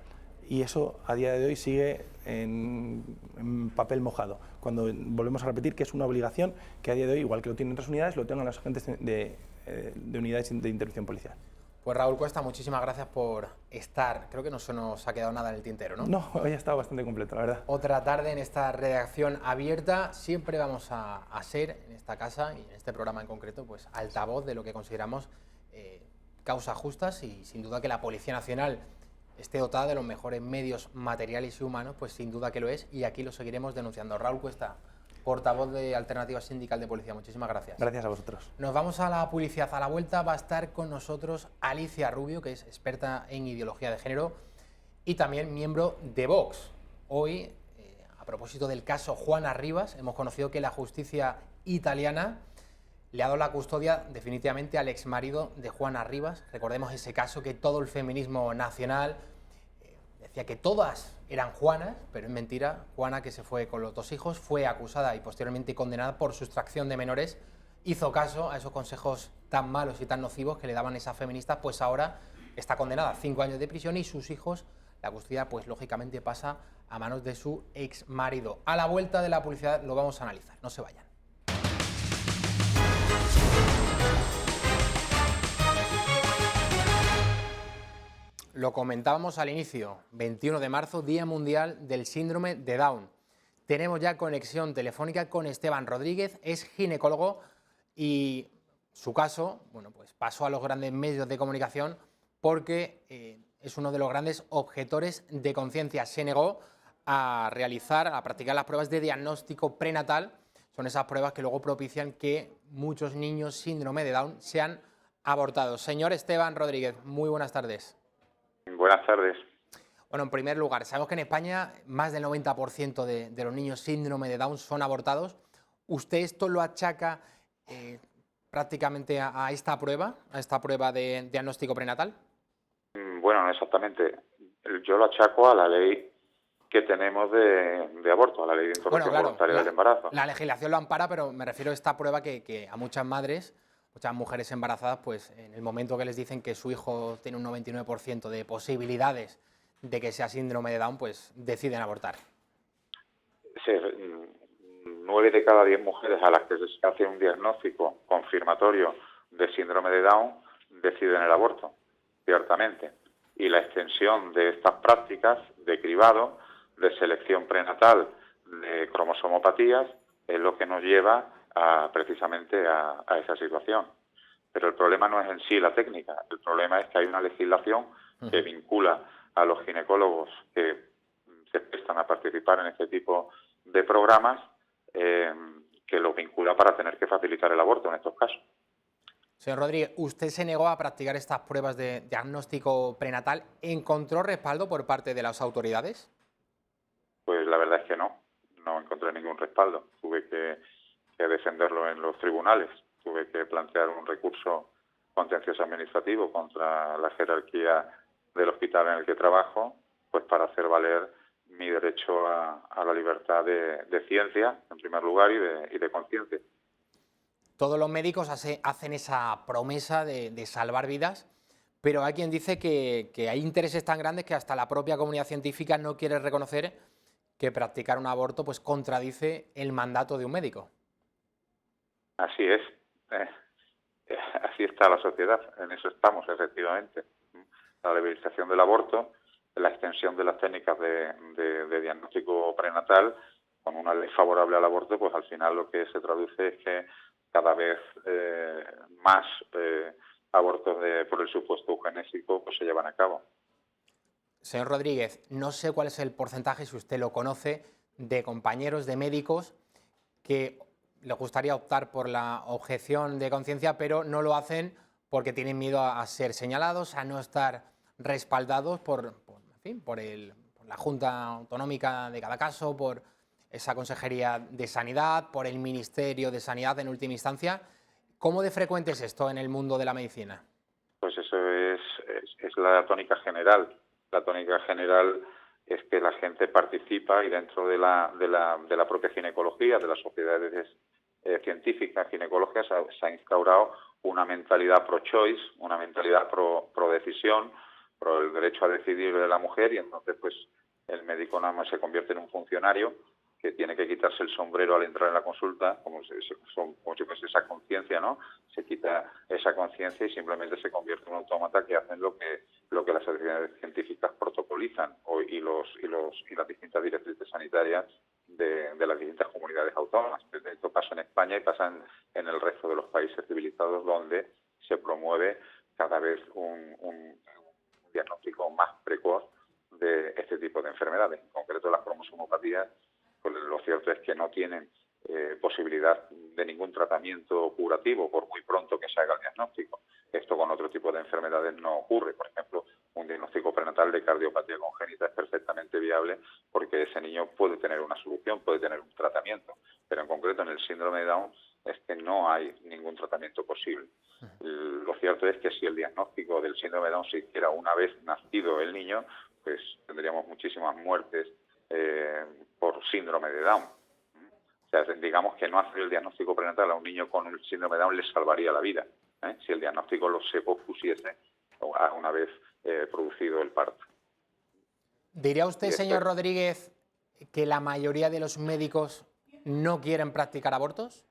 Y eso a día de hoy sigue en papel mojado, cuando volvemos a repetir que es una obligación que a día de hoy, igual que lo tienen otras unidades, lo tengan los agentes de unidades de intervención policial. Pues Raúl Cuesta, muchísimas gracias por estar. Creo que no se nos ha quedado nada en el tintero, ¿no? No, hoy ha estado bastante completo, la verdad. Otra tarde en esta redacción abierta. Siempre vamos a ser en esta casa y en este programa en concreto, pues altavoz de lo que consideramos causas justas, y sin duda que la Policía Nacional esté dotada de los mejores medios materiales y humanos, pues sin duda que lo es, y aquí lo seguiremos denunciando. Raúl Cuesta, portavoz de Alternativa Sindical de Policía, muchísimas gracias. Gracias a vosotros. Nos vamos a la publicidad. A la vuelta va a estar con nosotros Alicia Rubio, que es experta en ideología de género y también miembro de Vox. Hoy a propósito del caso Juana Rivas, hemos conocido que la justicia italiana le ha dado la custodia definitivamente al exmarido de Juana Rivas. Recordemos ese caso que todo el feminismo nacional decía que todas eran Juanas, pero es mentira. Juana, que se fue con los 2 hijos, fue acusada y posteriormente condenada por sustracción de menores. Hizo caso a esos consejos tan malos y tan nocivos que le daban esas feministas, pues ahora está condenada a 5 años de prisión y sus hijos, la custodia, pues lógicamente pasa a manos de su exmarido. A la vuelta de la publicidad lo vamos a analizar, no se vayan. Lo comentábamos al inicio, 21 de marzo, Día Mundial del Síndrome de Down. Tenemos ya conexión telefónica con Esteban Rodríguez, es ginecólogo y su caso, bueno, pues pasó a los grandes medios de comunicación porque es uno de los grandes objetores de conciencia. Se negó a practicar las pruebas de diagnóstico prenatal. Son esas pruebas que luego propician que muchos niños síndrome de Down sean abortados. Señor Esteban Rodríguez, muy buenas tardes. Buenas tardes. Bueno, en primer lugar, sabemos que en España más del 90% de los niños síndrome de Down son abortados. ¿Usted esto lo achaca prácticamente a esta prueba de diagnóstico prenatal? Bueno, exactamente. Yo lo achaco a la ley que tenemos de aborto, a la ley de interrupción voluntaria del embarazo. La legislación lo ampara, pero me refiero a esta prueba que a muchas madres, muchas mujeres embarazadas, pues en el momento que les dicen que su hijo tiene un 99% de posibilidades de que sea síndrome de Down, pues deciden abortar. Sí, 9 de cada 10 mujeres a las que se hace un diagnóstico confirmatorio de síndrome de Down deciden el aborto, ciertamente. Y la extensión de estas prácticas de cribado, de selección prenatal, de cromosomopatías, es lo que nos lleva precisamente a esa situación. Pero el problema no es en sí la técnica, el problema es que hay una legislación que vincula a los ginecólogos que se prestan a participar en este tipo de programas, que los vincula para tener que facilitar el aborto en estos casos. Señor Rodríguez, ¿usted se negó a practicar estas pruebas de diagnóstico prenatal? ¿Encontró respaldo por parte de las autoridades? Pues la verdad es que no encontré ningún respaldo. Tuve que defenderlo en los tribunales, tuve que plantear un recurso contencioso administrativo contra la jerarquía del hospital en el que trabajo, pues para hacer valer mi derecho a la libertad de ciencia, en primer lugar, y de conciencia. Todos los médicos hacen esa promesa de salvar vidas, pero hay quien dice que hay intereses tan grandes que hasta la propia comunidad científica no quiere reconocer que practicar un aborto pues contradice el mandato de un médico. Así es. Así está la sociedad, en eso estamos, efectivamente. La legalización del aborto, la extensión de las técnicas de diagnóstico prenatal, con una ley favorable al aborto, pues al final lo que se traduce es que cada vez más abortos por el supuesto eugenésico pues se llevan a cabo. Señor Rodríguez, no sé cuál es el porcentaje, si usted lo conoce, de compañeros, de médicos que les gustaría optar por la objeción de conciencia, pero no lo hacen porque tienen miedo a ser señalados, a no estar respaldados por la Junta Autonómica de cada caso, por esa Consejería de Sanidad, por el Ministerio de Sanidad en última instancia. ¿Cómo de frecuente es esto en el mundo de la medicina? Pues eso es la tónica general. La tónica general es que la gente participa y dentro de la propia ginecología, de las sociedades científicas ginecológicas, se ha instaurado una mentalidad pro-choice, una mentalidad pro-decisión, pro el derecho a decidir de la mujer, y entonces pues el médico nada más se convierte en un funcionario que tiene que quitarse el sombrero al entrar en la consulta, como si fuese esa conciencia, ¿no? Se quita esa conciencia y simplemente se convierte en un autómata que hacen lo que las sociedades científicas protocolizan y las distintas directrices sanitarias de las distintas comunidades autónomas. Esto pasa en España y pasa en el resto de los países civilizados, donde se promueve cada vez un diagnóstico más precoz de este tipo de enfermedades. En concreto, las cromosomopatías, pues lo cierto es que no tienen posibilidad de ningún tratamiento curativo por muy pronto que se haga el diagnóstico. Esto con otro tipo de enfermedades no ocurre. Por ejemplo, un diagnóstico prenatal de cardiopatía congénita es perfectamente viable porque ese niño puede tener una solución, puede tener un tratamiento, pero en concreto en el síndrome de Down es que no hay ningún tratamiento posible. Lo cierto es que si el diagnóstico del síndrome de Down se hiciera una vez nacido el niño, pues tendríamos muchísimas muertes por síndrome de Down. O sea, digamos que no hacer el diagnóstico prenatal a un niño con el síndrome de Down le salvaría la vida, si el diagnóstico se pospusiese una vez producido el parto. ¿Diría usted, señor Rodríguez, que la mayoría de los médicos no quieren practicar abortos?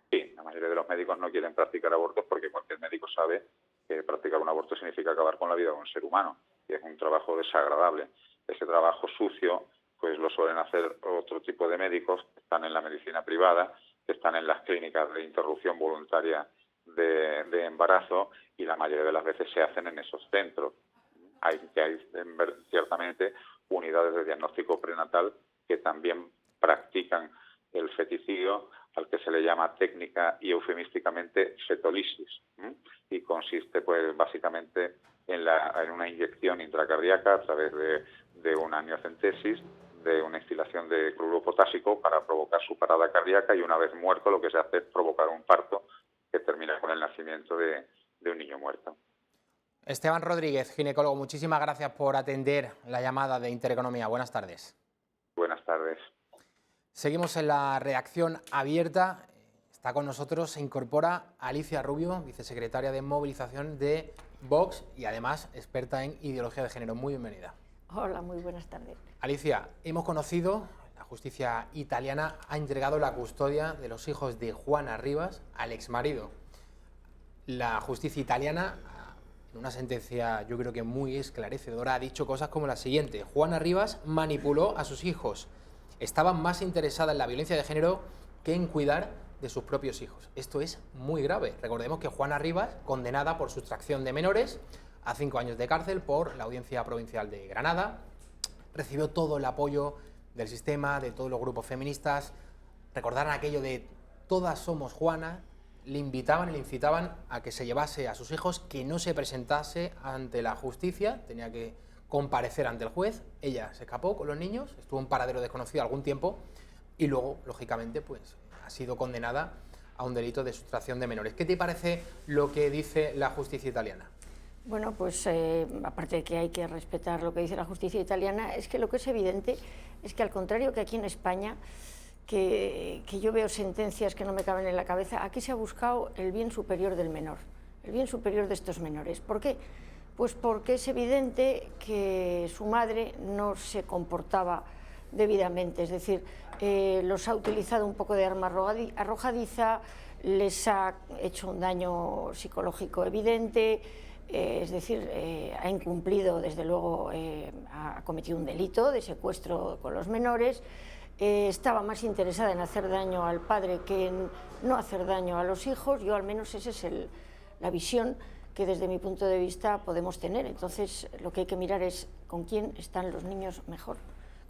Sí, la mayoría de los médicos no quieren practicar abortos porque cualquier médico sabe que practicar un aborto significa acabar con la vida de un ser humano y es un trabajo desagradable. Ese trabajo sucio pues lo suelen hacer otro tipo de médicos que están en la medicina privada, que están en las clínicas de interrupción voluntaria de embarazo y la mayoría de las veces se hacen en esos centros. Hay ciertamente unidades de diagnóstico prenatal que también practican el feticidio, al que se le llama técnica y eufemísticamente fetolisis, y consiste pues básicamente en una inyección intracardíaca a través de una amniocentesis, de una instilación de cloruro potásico para provocar su parada cardíaca, y una vez muerto lo que se hace es provocar un parto que termina con el nacimiento de un niño muerto. Esteban Rodríguez, ginecólogo, muchísimas gracias por atender la llamada de Intereconomía. Buenas tardes. Buenas tardes. Seguimos en la redacción abierta. Está con nosotros, se incorpora Alicia Rubio, vicesecretaria de Movilización de Vox y además experta en ideología de género. Muy bienvenida. Hola, muy buenas tardes. Alicia, hemos conocido, la justicia italiana ha entregado la custodia de los hijos de Juana Rivas al exmarido. La justicia italiana, en una sentencia yo creo que muy esclarecedora, ha dicho cosas como la siguiente: Juana Rivas manipuló a sus hijos, estaba más interesada en la violencia de género que en cuidar de sus propios hijos. Esto es muy grave. Recordemos que Juana Rivas, condenada por sustracción de menores a 5 años de cárcel por la Audiencia Provincial de Granada, recibió todo el apoyo del sistema, de todos los grupos feministas. Recordaron aquello de todas somos Juana, le invitaban y le incitaban a que se llevase a sus hijos, que no se presentase ante la justicia, tenía que comparecer ante el juez. Ella se escapó con los niños, estuvo en paradero desconocido algún tiempo y luego, lógicamente, pues ha sido condenada a un delito de sustracción de menores. ¿Qué te parece lo que dice la justicia italiana? Bueno, pues aparte de que hay que respetar lo que dice la justicia italiana, es que lo que es evidente es que, al contrario que aquí en España, que yo veo sentencias que no me caben en la cabeza, aquí se ha buscado el bien superior del menor, el bien superior de estos menores. ¿Por qué? Pues porque es evidente que su madre no se comportaba debidamente, es decir, los ha utilizado un poco de arma arrojadiza, les ha hecho un daño psicológico evidente, es decir, ha incumplido, desde luego, ha cometido un delito de secuestro con los menores, estaba más interesada en hacer daño al padre que en no hacer daño a los hijos. Yo, al menos, esa es la visión que desde mi punto de vista podemos tener. Entonces, lo que hay que mirar es con quién están los niños mejor,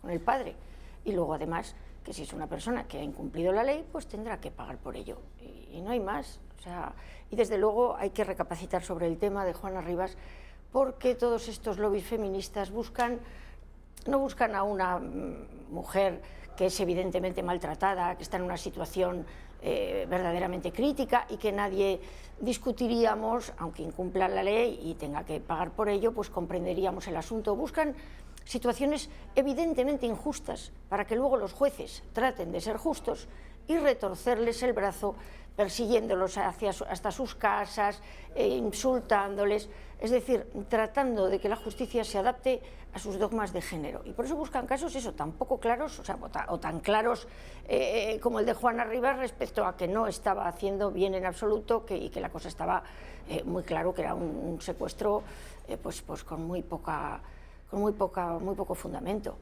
con el padre. Y luego, además, que si es una persona que ha incumplido la ley, pues tendrá que pagar por ello. Y no hay más. O sea, y desde luego hay que recapacitar sobre el tema de Juana Rivas, porque todos estos lobbies feministas no buscan a una mujer que es evidentemente maltratada, que está en una situación verdaderamente crítica y que nadie discutiríamos, aunque incumpla la ley y tenga que pagar por ello, pues comprenderíamos el asunto. Buscan situaciones evidentemente injustas para que luego los jueces traten de ser justos y retorcerles el brazo persiguiéndolos hasta sus casas, insultándoles, es decir, tratando de que la justicia se adapte a sus dogmas de género. Y por eso buscan casos tan poco claros, o tan claros como el de Juana Rivas, respecto a que no estaba haciendo bien en absoluto, y que la cosa estaba muy claro que era un secuestro pues con muy poco fundamento.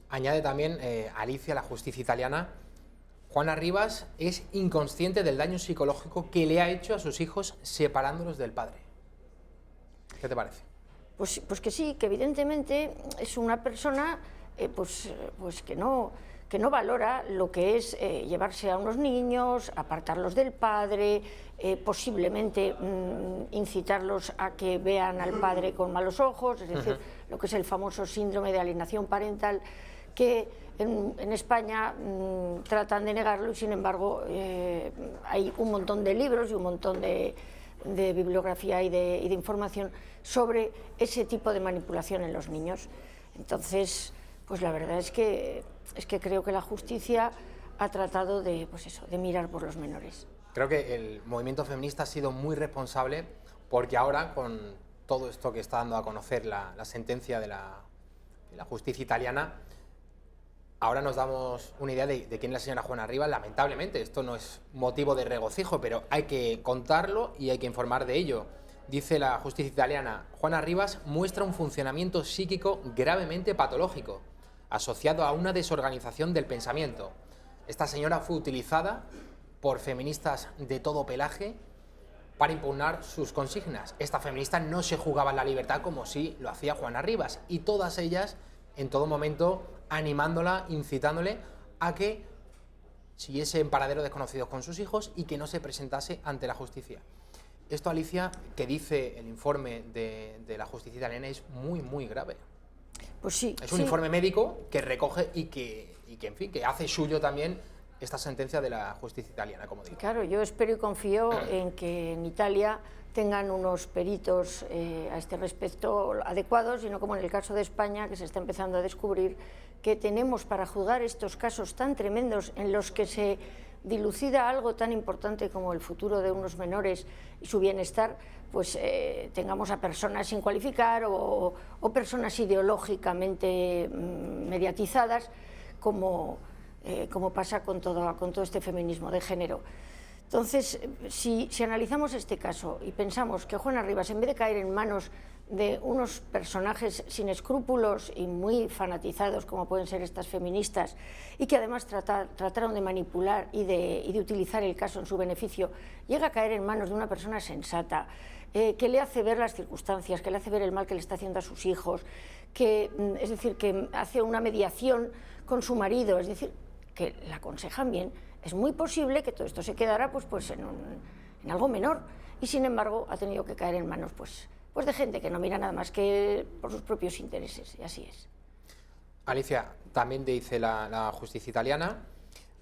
Añade también Alicia, la justicia italiana: Juana Rivas es inconsciente del daño psicológico que le ha hecho a sus hijos separándolos del padre. ¿Qué te parece? Pues que sí, que evidentemente es una persona pues que no valora lo que es llevarse a unos niños, apartarlos del padre, posiblemente incitarlos a que vean al padre con malos ojos, es decir, lo que es el famoso síndrome de alienación parental, que en España tratan de negarlo y sin embargo hay un montón de libros y un montón de bibliografía y de información sobre ese tipo de manipulación en los niños. Entonces, pues la verdad es que creo que la justicia ha tratado de mirar por los menores. Creo que el movimiento feminista ha sido muy responsable porque ahora, con todo esto que está dando a conocer la sentencia de la justicia italiana, ahora nos damos una idea de quién es la señora Juana Rivas. Lamentablemente, esto no es motivo de regocijo, pero hay que contarlo y hay que informar de ello. Dice la justicia italiana: Juana Rivas muestra un funcionamiento psíquico gravemente patológico, asociado a una desorganización del pensamiento. Esta señora fue utilizada por feministas de todo pelaje para impugnar sus consignas. Esta feminista no se jugaba la libertad como sí lo hacía Juana Rivas, y todas ellas, en todo momento, animándola, incitándole a que siguiese en paraderos desconocidos con sus hijos y que no se presentase ante la justicia. Esto, Alicia, que dice el informe de la justicia italiana, es muy, muy grave. Pues sí. Es un informe médico que recoge y que en fin, que hace suyo también esta sentencia de la justicia italiana, como digo. Claro, yo espero y confío en que en Italia tengan unos peritos a este respecto adecuados, y no como en el caso de España, que se está empezando a descubrir que tenemos, para juzgar estos casos tan tremendos en los que se dilucida algo tan importante como el futuro de unos menores y su bienestar, pues tengamos a personas sin cualificar o personas ideológicamente mediatizadas, como pasa con todo este feminismo de género. Entonces, si analizamos este caso y pensamos que Juana Rivas, en vez de caer en manos de unos personajes sin escrúpulos y muy fanatizados, como pueden ser estas feministas, y que además trataron de manipular y de utilizar el caso en su beneficio, llega a caer en manos de una persona sensata, que le hace ver las circunstancias, que le hace ver el mal que le está haciendo a sus hijos, es decir, que hace una mediación con su marido, es decir, que la aconsejan bien, es muy posible que todo esto se quedara pues en algo menor, y sin embargo ha tenido que caer en manos pues de gente que no mira nada más que por sus propios intereses, y así es. Alicia, también dice la justicia italiana,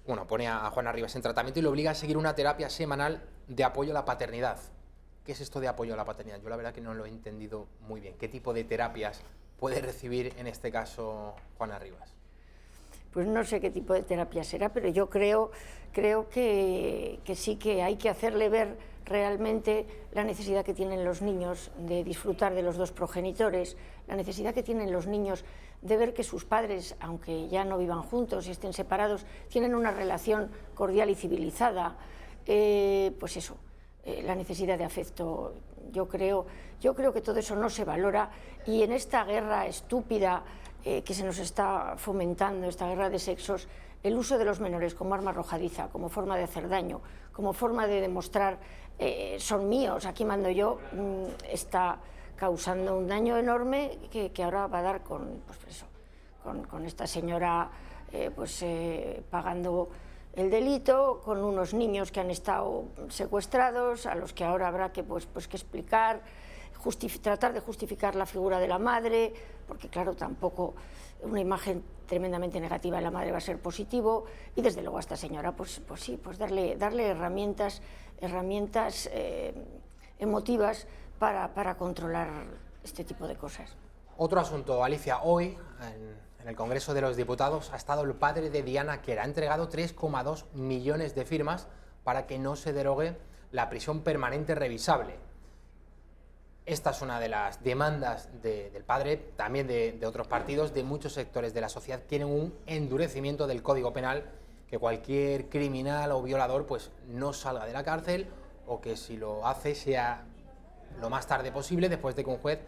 bueno, pone a Juana Rivas en tratamiento y le obliga a seguir una terapia semanal de apoyo a la paternidad. ¿Qué es esto de apoyo a la paternidad? Yo la verdad que no lo he entendido muy bien. ¿Qué tipo de terapias puede recibir en este caso Juana Rivas? Pues no sé qué tipo de terapia será, pero yo creo que sí, que hay que hacerle ver realmente la necesidad que tienen los niños de disfrutar de los dos progenitores, la necesidad que tienen los niños de ver que sus padres, aunque ya no vivan juntos y estén separados, tienen una relación cordial y civilizada, pues eso, la necesidad de afecto. Yo creo que todo eso no se valora, y en esta guerra estúpida que se nos está fomentando, esta guerra de sexos, el uso de los menores como arma arrojadiza, como forma de hacer daño, como forma de demostrar son míos, aquí mando yo, está causando un daño enorme que ahora va a dar con esta señora pagando el delito, con unos niños que han estado secuestrados, a los que ahora habrá que que explicar, tratar de justificar la figura de la madre, porque claro, tampoco una imagen tremendamente negativa de la madre va a ser positivo, y desde luego a esta señora pues darle herramientas emotivas para controlar este tipo de cosas. Otro asunto, Alicia, hoy en el Congreso de los Diputados ha estado el padre de Diana Quer, ha entregado 3,2 millones de firmas para que no se derogue la prisión permanente revisable. Esta es una de las demandas del padre, también de otros partidos, de muchos sectores de la sociedad. Quieren un endurecimiento del Código Penal, que cualquier criminal o violador pues no salga de la cárcel, o que si lo hace sea lo más tarde posible, después de que un juez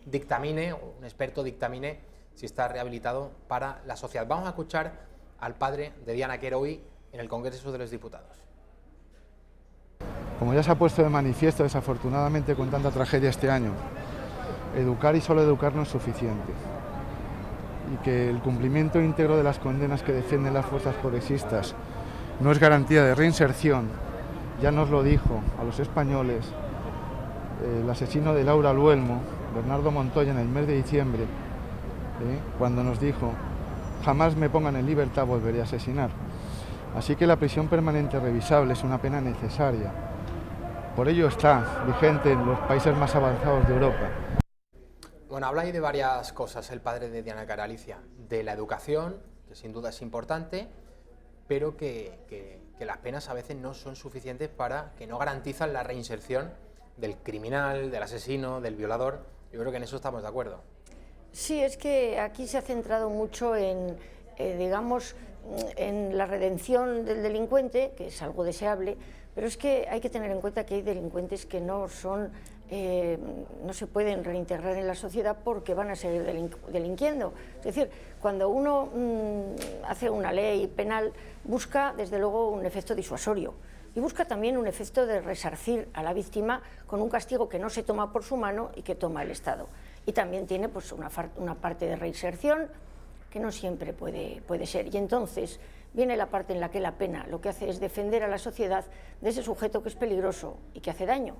dictamine, o un experto dictamine, si está rehabilitado para la sociedad. Vamos a escuchar al padre de Diana Quer hoy en el Congreso de los Diputados. Como ya se ha puesto de manifiesto, desafortunadamente, con tanta tragedia este año, educar y solo educar no es suficiente. y que el cumplimiento íntegro de las condenas que defienden las fuerzas progresistas no es garantía de reinserción, ya nos lo dijo a los españoles el asesino de Laura Luelmo, Bernardo Montoya, en el mes de diciembre, cuando nos dijo: jamás me pongan en libertad, volveré a asesinar. Así que la prisión permanente revisable es una pena necesaria. Por ello está vigente en los países más avanzados de Europa. Bueno, habla ahí de varias cosas el padre de Diana Cara, Alicia. De la educación, que sin duda es importante, pero que las penas a veces no son suficientes para, que no garantizan la reinserción del criminal, del asesino, del violador. Yo creo que en eso estamos de acuerdo. Sí, es que aquí se ha centrado mucho en, digamos, en la redención del delincuente, que es algo deseable, pero es que hay que tener en cuenta que hay delincuentes que no son, no se pueden reintegrar en la sociedad porque van a seguir delinquiendo. Es decir, cuando uno hace una ley penal, busca desde luego un efecto disuasorio y busca también un efecto de resarcir a la víctima con un castigo que no se toma por su mano y que toma el Estado. Y también tiene pues una parte de reinserción que no siempre puede ser. Y entonces viene la parte en la que la pena lo que hace es defender a la sociedad de ese sujeto que es peligroso y que hace daño.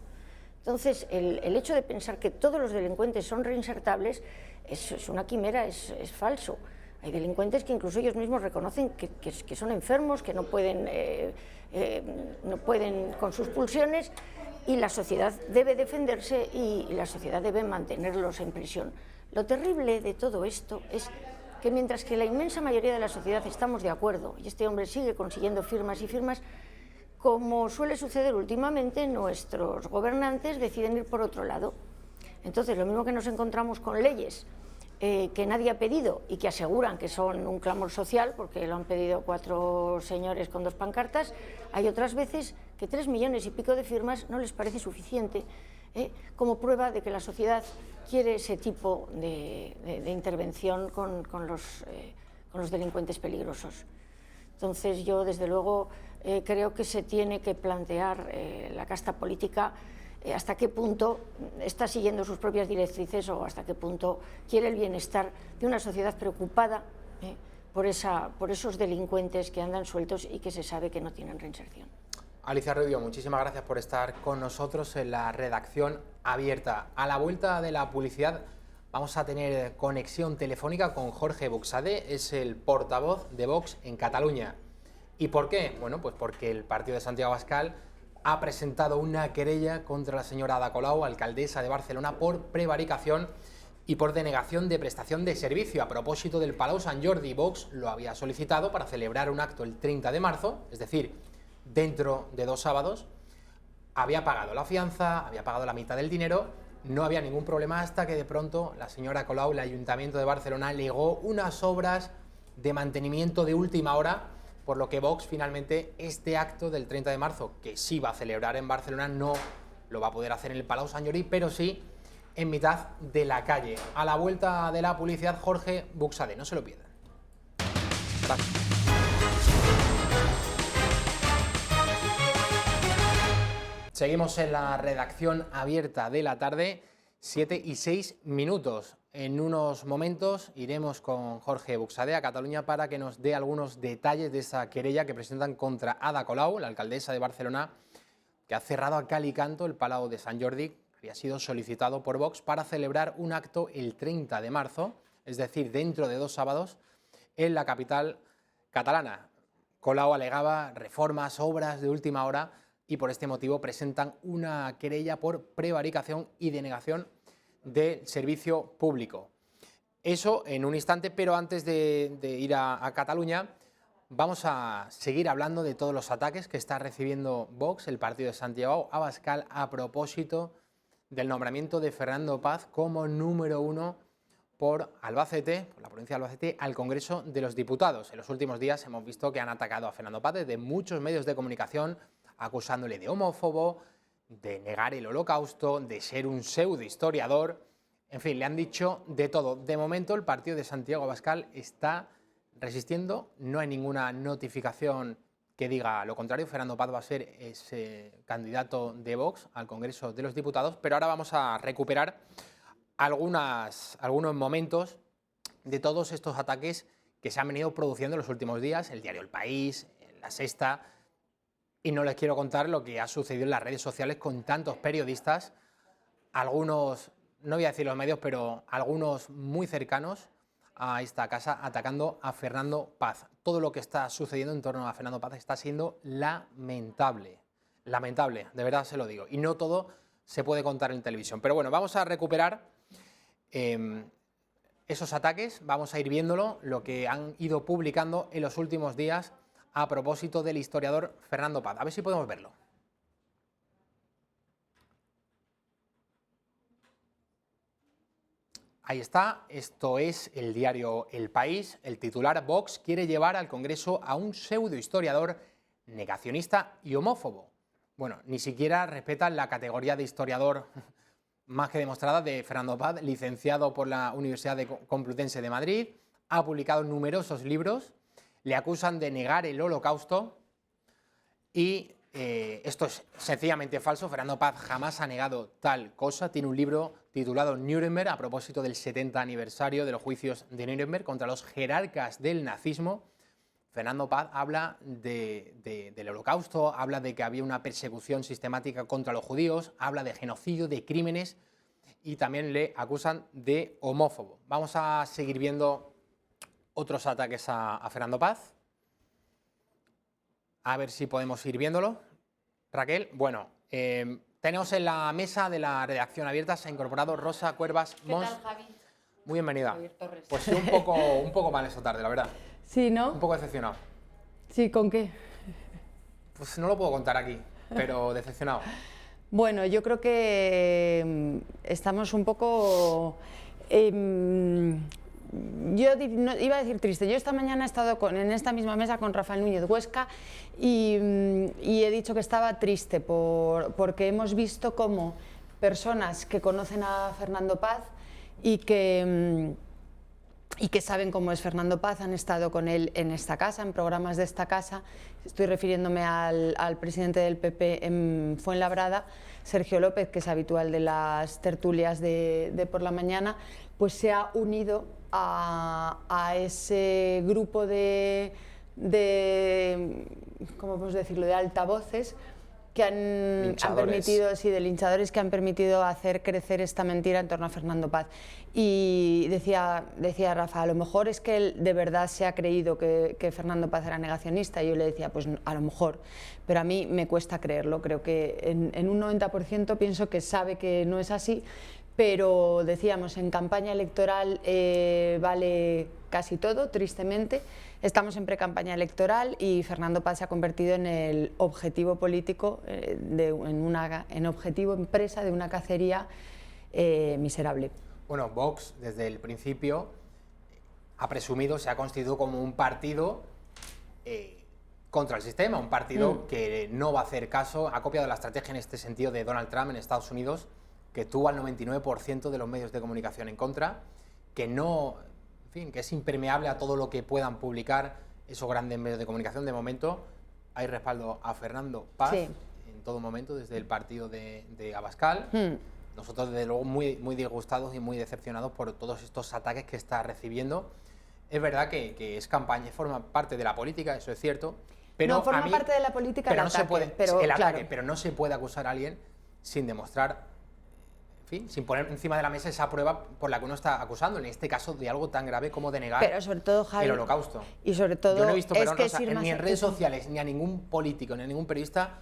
Entonces, el hecho de pensar que todos los delincuentes son reinsertables es una quimera, es falso. Hay delincuentes que incluso ellos mismos reconocen que son enfermos, que no pueden con sus pulsiones, y la sociedad debe defenderse y la sociedad debe mantenerlos en prisión. Lo terrible de todo esto es que mientras que la inmensa mayoría de la sociedad estamos de acuerdo y este hombre sigue consiguiendo firmas y firmas, como suele suceder últimamente, nuestros gobernantes deciden ir por otro lado. Entonces, lo mismo que nos encontramos con leyes que nadie ha pedido y que aseguran que son un clamor social, porque lo han pedido 4 señores con 2 pancartas, hay otras veces que 3 millones y pico de firmas no les parece suficiente como prueba de que la sociedad quiere ese tipo de intervención con los delincuentes peligrosos. Entonces yo, desde luego, creo que se tiene que plantear la casta política hasta qué punto está siguiendo sus propias directrices o hasta qué punto quiere el bienestar de una sociedad preocupada por esos delincuentes que andan sueltos y que se sabe que no tienen reinserción. Alicia Rubio, muchísimas gracias por estar con nosotros en la redacción abierta. A la vuelta de la publicidad vamos a tener conexión telefónica con Jorge Buxade, es el portavoz de Vox en Cataluña. ¿Y por qué? Bueno, pues porque el partido de Santiago Abascal ha presentado una querella contra la señora Ada Colau, alcaldesa de Barcelona, por prevaricación y por denegación de prestación de servicio. A propósito del Palau Sant Jordi, Vox lo había solicitado para celebrar un acto el 30 de marzo, es decir, dentro de 2 sábados. Había pagado la fianza, había pagado la mitad del dinero, no había ningún problema hasta que de pronto la señora Colau, el Ayuntamiento de Barcelona, alegó unas obras de mantenimiento de última hora, por lo que Vox finalmente este acto del 30 de marzo, que sí va a celebrar en Barcelona, no lo va a poder hacer en el Palau Sant Jordi, pero sí en mitad de la calle. A la vuelta de la publicidad, Jorge Buxade, no se lo pierdan. Gracias. Seguimos en la redacción abierta de la tarde, 7:06. En unos momentos iremos con Jorge Buxade a Cataluña para que nos dé algunos detalles de esa querella que presentan contra Ada Colau, la alcaldesa de Barcelona, que ha cerrado a cal y canto el Palau de Sant Jordi, que había sido solicitado por Vox para celebrar un acto el 30 de marzo, es decir, dentro de 2 sábados, en la capital catalana. Colau alegaba reformas, obras de última hora y por este motivo presentan una querella por prevaricación y denegación del servicio público. Eso en un instante, pero antes de ir a Cataluña vamos a seguir hablando de todos los ataques que está recibiendo Vox, el partido de Santiago Abascal, a propósito del nombramiento de Fernando Paz como número 1 por Albacete, por la provincia de Albacete, al Congreso de los Diputados. En los últimos días hemos visto que han atacado a Fernando Paz desde muchos medios de comunicación, acusándole de homófobo, de negar el holocausto, de ser un pseudo historiador. En fin, le han dicho de todo. De momento el partido de Santiago Abascal está resistiendo, no hay ninguna notificación que diga lo contrario. Fernando Paz va a ser ese candidato de Vox al Congreso de los Diputados, pero ahora vamos a recuperar algunos momentos de todos estos ataques que se han venido produciendo en los últimos días, el diario El País, La Sexta, y no les quiero contar lo que ha sucedido en las redes sociales con tantos periodistas, algunos, no voy a decir los medios, pero algunos muy cercanos a esta casa, atacando a Fernando Paz. Todo lo que está sucediendo en torno a Fernando Paz está siendo lamentable. Lamentable, de verdad se lo digo. Y no todo se puede contar en televisión. Pero bueno, vamos a recuperar esos ataques, vamos a ir viéndolo, lo que han ido publicando en los últimos días a propósito del historiador Fernando Paz. A ver si podemos verlo. Ahí está, esto es el diario El País. El titular: Vox quiere llevar al Congreso a un pseudohistoriador negacionista y homófobo. Bueno, ni siquiera respetan la categoría de historiador más que demostrada de Fernando Paz, licenciado por la Universidad Complutense de Madrid, ha publicado numerosos libros, le acusan de negar el Holocausto y esto es sencillamente falso. Fernando Paz jamás ha negado tal cosa. Tiene un libro titulado Nuremberg, a propósito del 70 aniversario de los juicios de Nuremberg contra los jerarcas del nazismo. Fernando Paz habla del Holocausto, habla de que había una persecución sistemática contra los judíos, habla de genocidio, de crímenes, y también le acusan de homófobo. Vamos a seguir viendo otros ataques a Fernando Paz. A ver si podemos ir viéndolo. Raquel, bueno, tenemos en la mesa de la redacción abierta, se ha incorporado Rosa Cuervas Mons. ¿Qué tal, Javi? Muy bienvenida. Javier Torres. Pues sí, un poco mal esta tarde, la verdad. Sí, ¿no? Un poco decepcionado. Sí, ¿con qué? Pues no lo puedo contar aquí, pero decepcionado. Bueno, yo creo que estamos un poco... yo iba a decir triste. Yo esta mañana he estado en esta misma mesa con Rafael Núñez Huesca y he dicho que estaba triste porque hemos visto cómo personas que conocen a Fernando Paz y que saben cómo es Fernando Paz han estado con él en esta casa, en programas de esta casa. Estoy refiriéndome al presidente del PP en Fuenlabrada, Sergio López, que es habitual de las tertulias de por la mañana, pues se ha unido a ese grupo de ¿cómo podemos decirlo?, de altavoces que han permitido, sí, de linchadores que han permitido hacer crecer esta mentira en torno a Fernando Paz. Y decía Rafa, a lo mejor es que él de verdad se ha creído que Fernando Paz era negacionista, y yo le decía, pues a lo mejor, pero a mí me cuesta creerlo. Creo que en un 90% pienso que sabe que no es así, pero decíamos, en campaña electoral vale casi todo, tristemente. Estamos en pre-campaña electoral y Fernando Paz se ha convertido en el objetivo político, en objetivo empresa de una cacería miserable. Bueno, Vox desde el principio ha presumido, se ha constituido como un partido contra el sistema, un partido que no va a hacer caso, ha copiado la estrategia en este sentido de Donald Trump en Estados Unidos, que tuvo al 99% de los medios de comunicación en contra, que no, en fin, que es impermeable a todo lo que puedan publicar esos grandes medios de comunicación. De momento hay respaldo a Fernando Paz, sí, en todo momento, desde el partido de Abascal. Nosotros, desde luego, muy disgustados y muy decepcionados por todos estos ataques que está recibiendo. Es verdad que es campaña, forma parte de la política, eso es cierto. Pero no, forma parte de la política el ataque, pero no se puede acusar a alguien sin demostrar, en fin, sin poner encima de la mesa esa prueba por la que uno está acusando, en este caso de algo tan grave como de negar, pero sobre todo, Javi, el Holocausto. Y sobre todo, yo no he visto, ni en redes sociales, ni a ningún político, ni a ningún periodista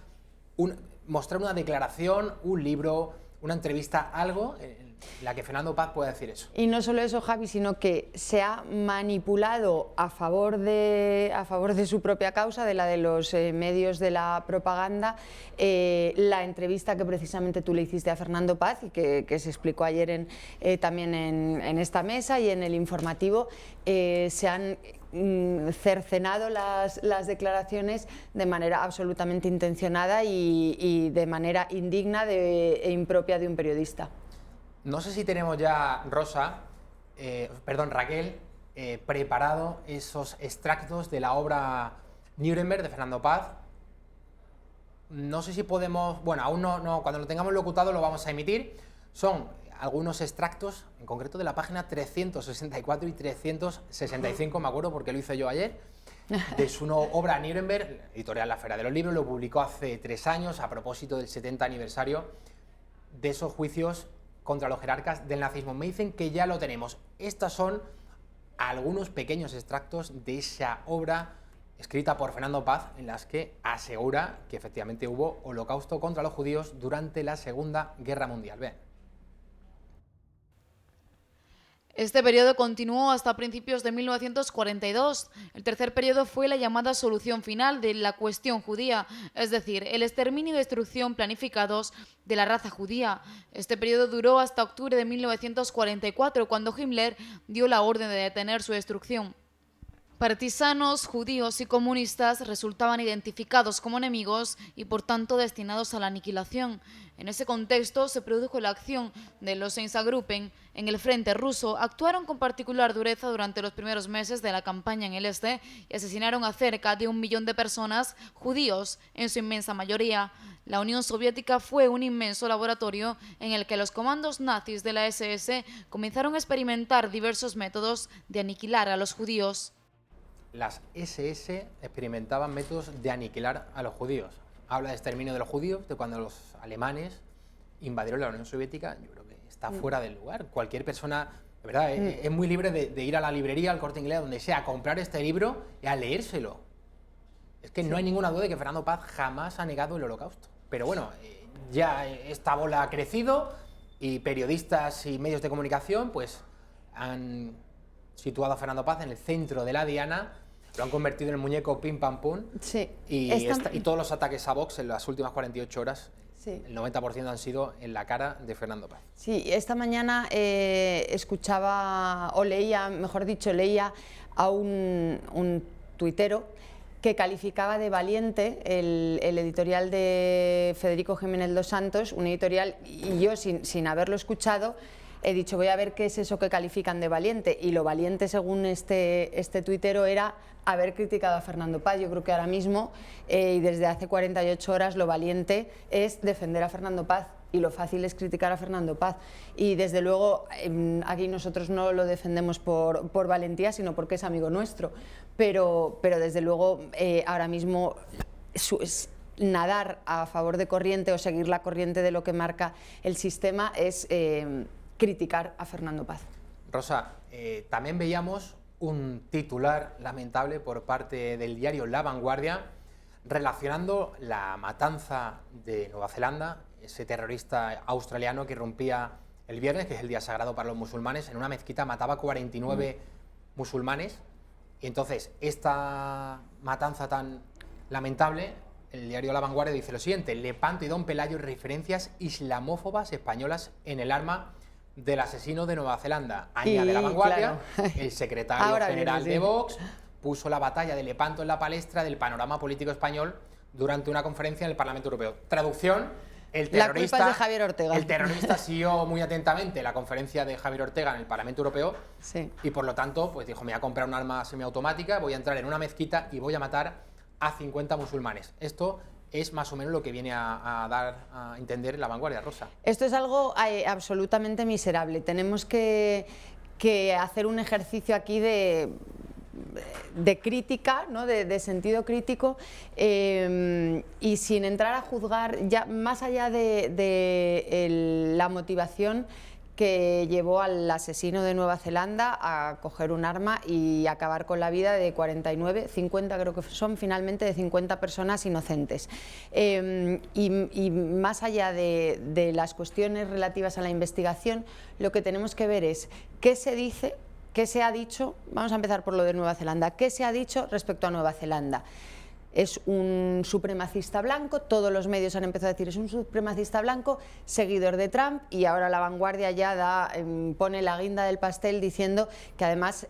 mostrar una declaración, un libro, una entrevista, algo en la que Fernando Paz pueda decir eso. Y no solo eso, Javi, sino que se ha manipulado a favor de su propia causa, de la de los medios de la propaganda, la entrevista que precisamente tú le hiciste a Fernando Paz y que se explicó ayer también en esta mesa y en el informativo. Se han cercenado las declaraciones de manera absolutamente intencionada y de manera indigna e impropia de un periodista. No sé si tenemos ya, Raquel, preparado esos extractos de la obra Nuremberg de Fernando Paz. No sé si podemos, bueno, aún no, cuando lo tengamos locutado lo vamos a emitir. algunos extractos, en concreto de la página 364 y 365, me acuerdo porque lo hice yo ayer, de su obra Nuremberg, editorial La Feria de los Libros, lo publicó hace 3 años a propósito del 70 aniversario de esos juicios contra los jerarcas del nazismo. Me dicen que ya lo tenemos. Estos son algunos pequeños extractos de esa obra escrita por Fernando Paz, en las que asegura que efectivamente hubo holocausto contra los judíos durante la Segunda Guerra Mundial. Vean. Este periodo continuó hasta principios de 1942. El tercer periodo fue la llamada solución final de la cuestión judía, es decir, el exterminio y destrucción planificados de la raza judía. Este periodo duró hasta octubre de 1944, cuando Himmler dio la orden de detener su destrucción. Partisanos, judíos y comunistas resultaban identificados como enemigos y por tanto destinados a la aniquilación. En ese contexto se produjo la acción de los Einsatzgruppen en el frente ruso. Actuaron con particular dureza durante los primeros meses de la campaña en el este y asesinaron a cerca de 1 millón de personas, judíos en su inmensa mayoría. La Unión Soviética fue un inmenso laboratorio en el que los comandos nazis de la SS comenzaron a experimentar diversos métodos de aniquilar a los judíos. Las SS experimentaban métodos de aniquilar a los judíos. Habla de exterminio de los judíos, de cuando los alemanes invadieron la Unión Soviética. Yo creo que está fuera del lugar. Cualquier persona, de verdad, es muy libre de ir a la librería, al Corte Inglés, donde sea, a comprar este libro y a leérselo. Es que no hay ninguna duda de que Fernando Paz jamás ha negado el holocausto. Pero bueno, ya esta bola ha crecido y periodistas y medios de comunicación pues han situado a Fernando Paz en el centro de la diana, lo han convertido en el muñeco pim pam pum, sí. y todos los ataques a Vox en las últimas 48 horas, sí, el 90% han sido en la cara de Fernando Paz. Sí, esta mañana escuchaba, o leía, mejor dicho, leía a un tuitero que calificaba de valiente el editorial de Federico Jiménez Dos Santos, un editorial, y yo sin haberlo escuchado, he dicho, voy a ver qué es eso que califican de valiente, y lo valiente, según este tuitero, era haber criticado a Fernando Paz. Yo creo que ahora mismo, y desde hace 48 horas, lo valiente es defender a Fernando Paz, y lo fácil es criticar a Fernando Paz. Y desde luego, aquí nosotros no lo defendemos por valentía, sino porque es amigo nuestro. Pero desde luego, ahora mismo, nadar a favor de corriente o seguir la corriente de lo que marca el sistema es criticar a Fernando Paz. Rosa, también veíamos un titular lamentable por parte del diario La Vanguardia relacionando la matanza de Nueva Zelanda, ese terrorista australiano que irrumpía el viernes, que es el día sagrado para los musulmanes, en una mezquita mataba 49 musulmanes. Y entonces, esta matanza tan lamentable, el diario La Vanguardia dice lo siguiente: Lepanto y Don Pelayo, referencias islamófobas españolas en el arma del asesino de Nueva Zelanda. Añade La Vanguardia, claro. El secretario general de Vox puso la batalla de Lepanto en la palestra del panorama político español durante una conferencia en el Parlamento Europeo. Traducción: el terrorista, la culpa es de Javier Ortega. El terrorista siguió muy atentamente la conferencia de Javier Ortega en el Parlamento Europeo, sí, y por lo tanto pues dijo, me voy a comprar un arma semiautomática, voy a entrar en una mezquita y voy a matar a 50 musulmanes. Esto es más o menos lo que viene a dar a entender La Vanguardia, Rosa. Esto es algo absolutamente miserable. Tenemos que hacer un ejercicio aquí de crítica, ¿no? de sentido crítico, y sin entrar a juzgar, ya más allá de la motivación que llevó al asesino de Nueva Zelanda a coger un arma y acabar con la vida de 49, 50 creo que son finalmente, de 50 personas inocentes. Y más allá de las cuestiones relativas a la investigación, lo que tenemos que ver es qué se dice, qué se ha dicho. Vamos a empezar por lo de Nueva Zelanda. ¿Qué se ha dicho respecto a Nueva Zelanda? Es un supremacista blanco, todos los medios han empezado a decir es un supremacista blanco, seguidor de Trump, y ahora La Vanguardia ya pone la guinda del pastel diciendo que además,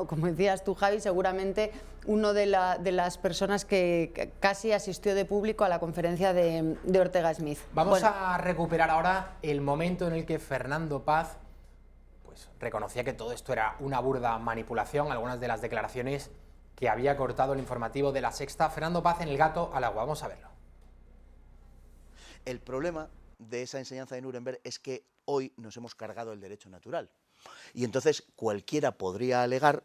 como decías tú, Javi, seguramente uno de las personas que casi asistió de público a la conferencia de Ortega Smith. Vamos a recuperar ahora el momento en el que Fernando Paz pues reconocía que todo esto era una burda manipulación, algunas de las declaraciones que había cortado el informativo de La Sexta. Fernando Paz en El gato al agua. Vamos a verlo. El problema de esa enseñanza de Nuremberg es que hoy nos hemos cargado el derecho natural. Y entonces cualquiera podría alegar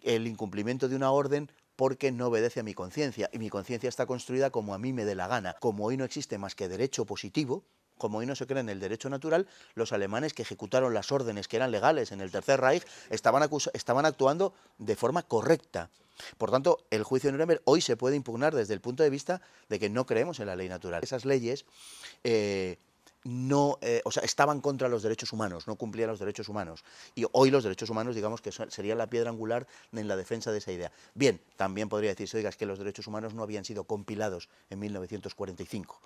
el incumplimiento de una orden porque no obedece a mi conciencia, y mi conciencia está construida como a mí me dé la gana. Como hoy no existe más que derecho positivo, como hoy no se cree en el derecho natural, los alemanes que ejecutaron las órdenes que eran legales en el Tercer Reich estaban actuando de forma correcta. Por tanto, el juicio de Nuremberg hoy se puede impugnar desde el punto de vista de que no creemos en la ley natural. Esas leyes estaban contra los derechos humanos, no cumplían los derechos humanos. Y hoy los derechos humanos, digamos que serían la piedra angular en la defensa de esa idea. Bien, también podría decirse, oiga, es que los derechos humanos no habían sido compilados en 1945.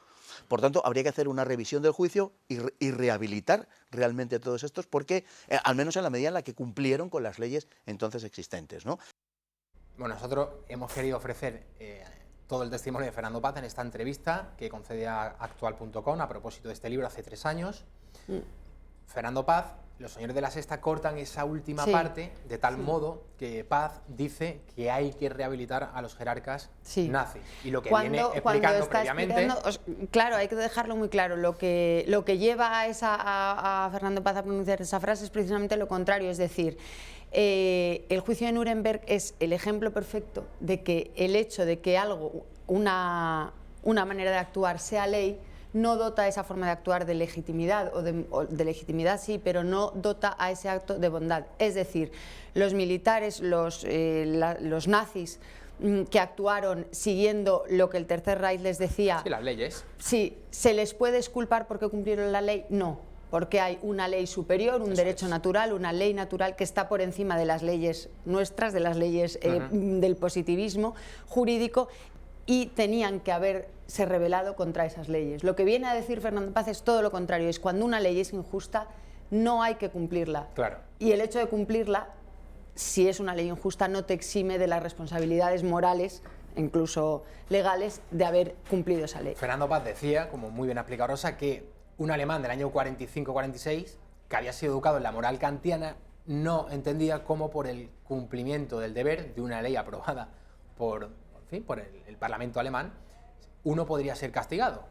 Por tanto, habría que hacer una revisión del juicio y rehabilitar realmente a todos estos, porque, al menos en la medida en la que cumplieron con las leyes entonces existentes, ¿no? Bueno, nosotros hemos querido ofrecer todo el testimonio de Fernando Paz en esta entrevista que concede a Actual.com a propósito de este libro hace 3 años. Fernando Paz, los señores de la Sexta cortan esa última parte de tal modo que Paz dice que hay que rehabilitar a los jerarcas nazis. Y lo que viene explicando previamente... Claro, hay que dejarlo muy claro. Lo que lleva a Fernando Paz a pronunciar esa frase es precisamente lo contrario, es decir... el juicio de Nuremberg es el ejemplo perfecto de que el hecho de que algo, una manera de actuar sea ley, no dota a esa forma de actuar de legitimidad, o de legitimidad sí, pero no dota a ese acto de bondad. Es decir, los militares, los nazis que actuaron siguiendo lo que el Tercer Reich les decía... Sí, las leyes. Sí, ¿se les puede exculpar porque cumplieron la ley? No. Porque hay una ley superior, un derecho natural, una ley natural que está por encima de las leyes nuestras, de las leyes del positivismo jurídico, y tenían que haberse rebelado contra esas leyes. Lo que viene a decir Fernando Paz es todo lo contrario, es cuando una ley es injusta no hay que cumplirla. Claro. Y el hecho de cumplirla, si es una ley injusta, no te exime de las responsabilidades morales, incluso legales, de haber cumplido esa ley. Fernando Paz decía, como muy bien ha explicado Rosa, que un alemán del año 45-46, que había sido educado en la moral kantiana, no entendía cómo por el cumplimiento del deber de una ley aprobada por el Parlamento alemán, uno podría ser castigado.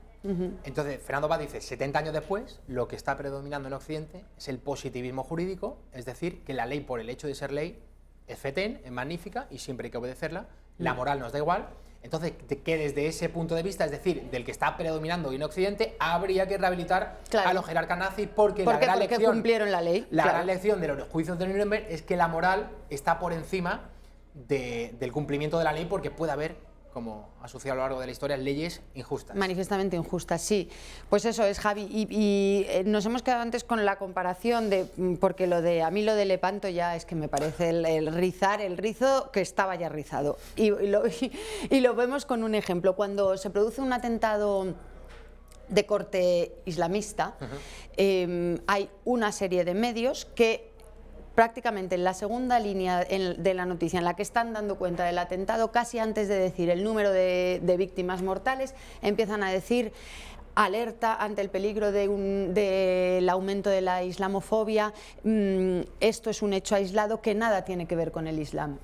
Entonces, Fernando Paz dice, 70 años después, lo que está predominando en Occidente es el positivismo jurídico, es decir, que la ley, por el hecho de ser ley, es fetén, es magnífica y siempre hay que obedecerla, la moral nos da igual. Entonces, que desde ese punto de vista, es decir, del que está predominando hoy en Occidente, habría que rehabilitar a los jerarcas nazis porque la gran lección, cumplieron la ley. La gran lección de los juicios de Nuremberg es que la moral está por encima del cumplimiento de la ley, porque puede haber, como ha sucedido a lo largo de la historia, leyes injustas. Manifiestamente injustas, sí. Pues eso es, Javi. Y nos hemos quedado antes con la comparación, porque a mí lo de Lepanto ya es que me parece el rizo que estaba ya rizado. Y lo vemos con un ejemplo. Cuando se produce un atentado de corte islamista, hay una serie de medios que prácticamente en la segunda línea de la noticia, en la que están dando cuenta del atentado, casi antes de decir el número de víctimas mortales, empiezan a decir alerta ante el peligro del aumento de la islamofobia, esto es un hecho aislado que nada tiene que ver con el Islam.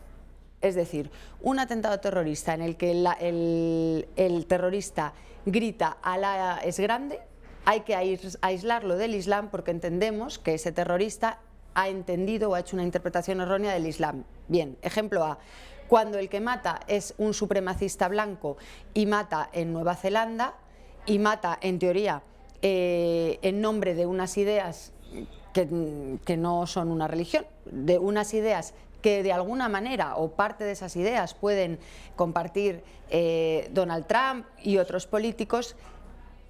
Es decir, un atentado terrorista en el que el terrorista grita "Alá es grande", hay que aislarlo del Islam porque entendemos que ese terrorista ha entendido o ha hecho una interpretación errónea del Islam. Bien, ejemplo A. Cuando el que mata es un supremacista blanco y mata en Nueva Zelanda y mata, en teoría, en nombre de unas ideas que no son una religión, de unas ideas que de alguna manera o parte de esas ideas pueden compartir Donald Trump y otros políticos,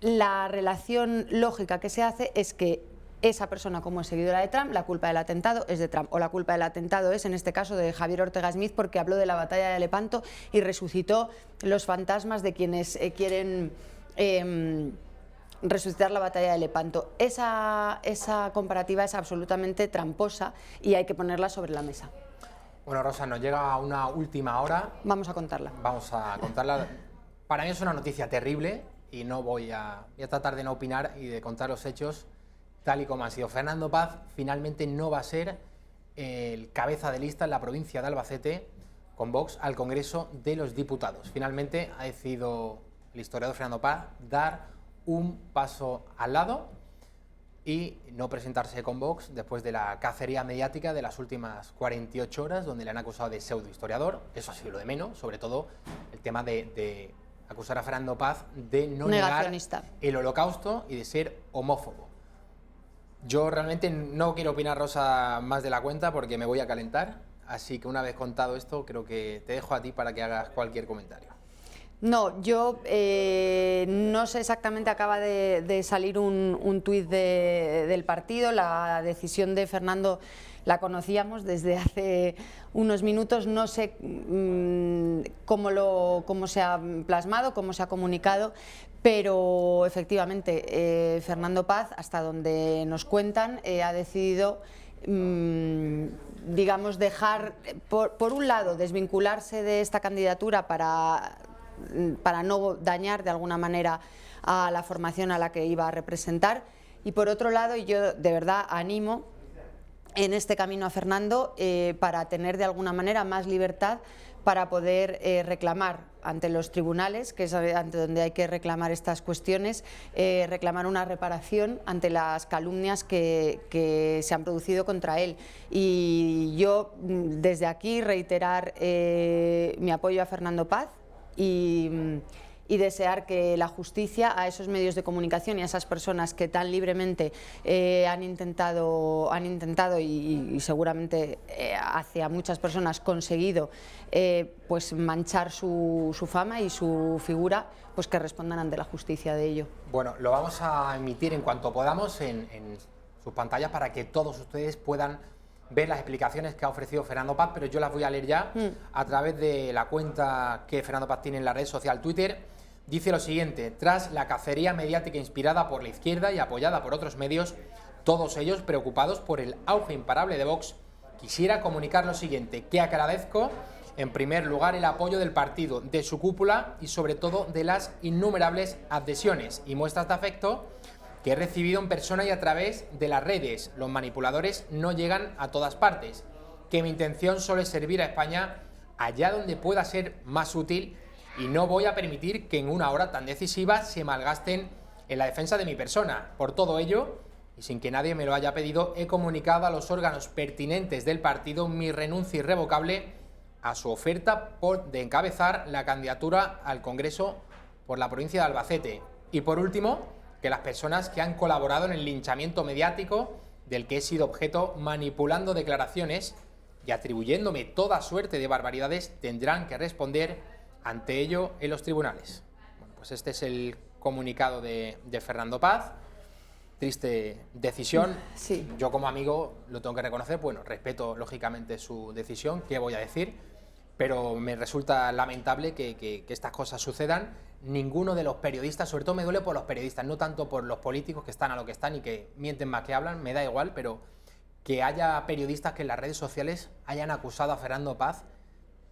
la relación lógica que se hace es que esa persona, como es seguidora de Trump, la culpa del atentado es de Trump, o la culpa del atentado es, en este caso, de Javier Ortega Smith, porque habló de la batalla de Lepanto y resucitó los fantasmas de quienes quieren resucitar la batalla de Lepanto. Esa comparativa es absolutamente tramposa y hay que ponerla sobre la mesa. Bueno, Rosa, nos llega una última hora. Vamos a contarla. Vamos a contarla. Para mí es una noticia terrible y no voy a tratar de no opinar y de contar los hechos tal y como han sido. Fernando Paz finalmente no va a ser el cabeza de lista en la provincia de Albacete con Vox al Congreso de los Diputados. Finalmente ha decidido el historiador Fernando Paz dar un paso al lado y no presentarse con Vox después de la cacería mediática de las últimas 48 horas, donde le han acusado de pseudohistoriador. Eso ha sido lo de menos, sobre todo el tema de acusar a Fernando Paz de no negar el Holocausto y de ser homófobo. Yo realmente no quiero opinar, Rosa, más de la cuenta porque me voy a calentar, así que una vez contado esto, creo que te dejo a ti para que hagas cualquier comentario. No, yo no sé exactamente, acaba de salir un tuit del partido, la decisión de Fernando la conocíamos desde hace unos minutos, no sé cómo se ha plasmado, cómo se ha comunicado, pero efectivamente Fernando Paz, hasta donde nos cuentan, ha decidido digamos dejar, por un lado, desvincularse de esta candidatura para no dañar de alguna manera a la formación a la que iba a representar, y por otro lado, y yo de verdad animo en este camino a Fernando para tener de alguna manera más libertad para poder reclamar ante los tribunales, que es ante donde hay que reclamar estas cuestiones, reclamar una reparación ante las calumnias que se han producido contra él. Y yo desde aquí reiterar mi apoyo a Fernando Paz y desear que la justicia, a esos medios de comunicación y a esas personas que tan libremente han intentado y seguramente hacia muchas personas conseguido pues manchar su fama y su figura, pues que respondan ante la justicia de ello. Bueno, lo vamos a emitir en cuanto podamos en sus pantallas para que todos ustedes puedan ver las explicaciones que ha ofrecido Fernando Paz, pero yo las voy a leer ya a través de la cuenta que Fernando Paz tiene en la red social Twitter. Dice lo siguiente: tras la cacería mediática inspirada por la izquierda y apoyada por otros medios, todos ellos preocupados por el auge imparable de Vox, quisiera comunicar lo siguiente, que agradezco en primer lugar el apoyo del partido, de su cúpula y sobre todo de las innumerables adhesiones y muestras de afecto que he recibido en persona y a través de las redes. Los manipuladores no llegan a todas partes, que mi intención solo es servir a España allá donde pueda ser más útil y no voy a permitir que en una hora tan decisiva se malgasten en la defensa de mi persona. Por todo ello, y sin que nadie me lo haya pedido, he comunicado a los órganos pertinentes del partido mi renuncia irrevocable a su oferta de encabezar la candidatura al Congreso por la provincia de Albacete. Y por último, que las personas que han colaborado en el linchamiento mediático del que he sido objeto manipulando declaraciones y atribuyéndome toda suerte de barbaridades tendrán que responder ante ello en los tribunales. Bueno, pues este es el comunicado de Fernando Paz. Triste decisión. Sí. Yo como amigo lo tengo que reconocer, bueno, respeto lógicamente su decisión, ¿qué voy a decir? Pero me resulta lamentable que estas cosas sucedan. Ninguno de los periodistas, sobre todo me duele por los periodistas, no tanto por los políticos que están a lo que están y que mienten más que hablan, me da igual, pero que haya periodistas que en las redes sociales hayan acusado a Fernando Paz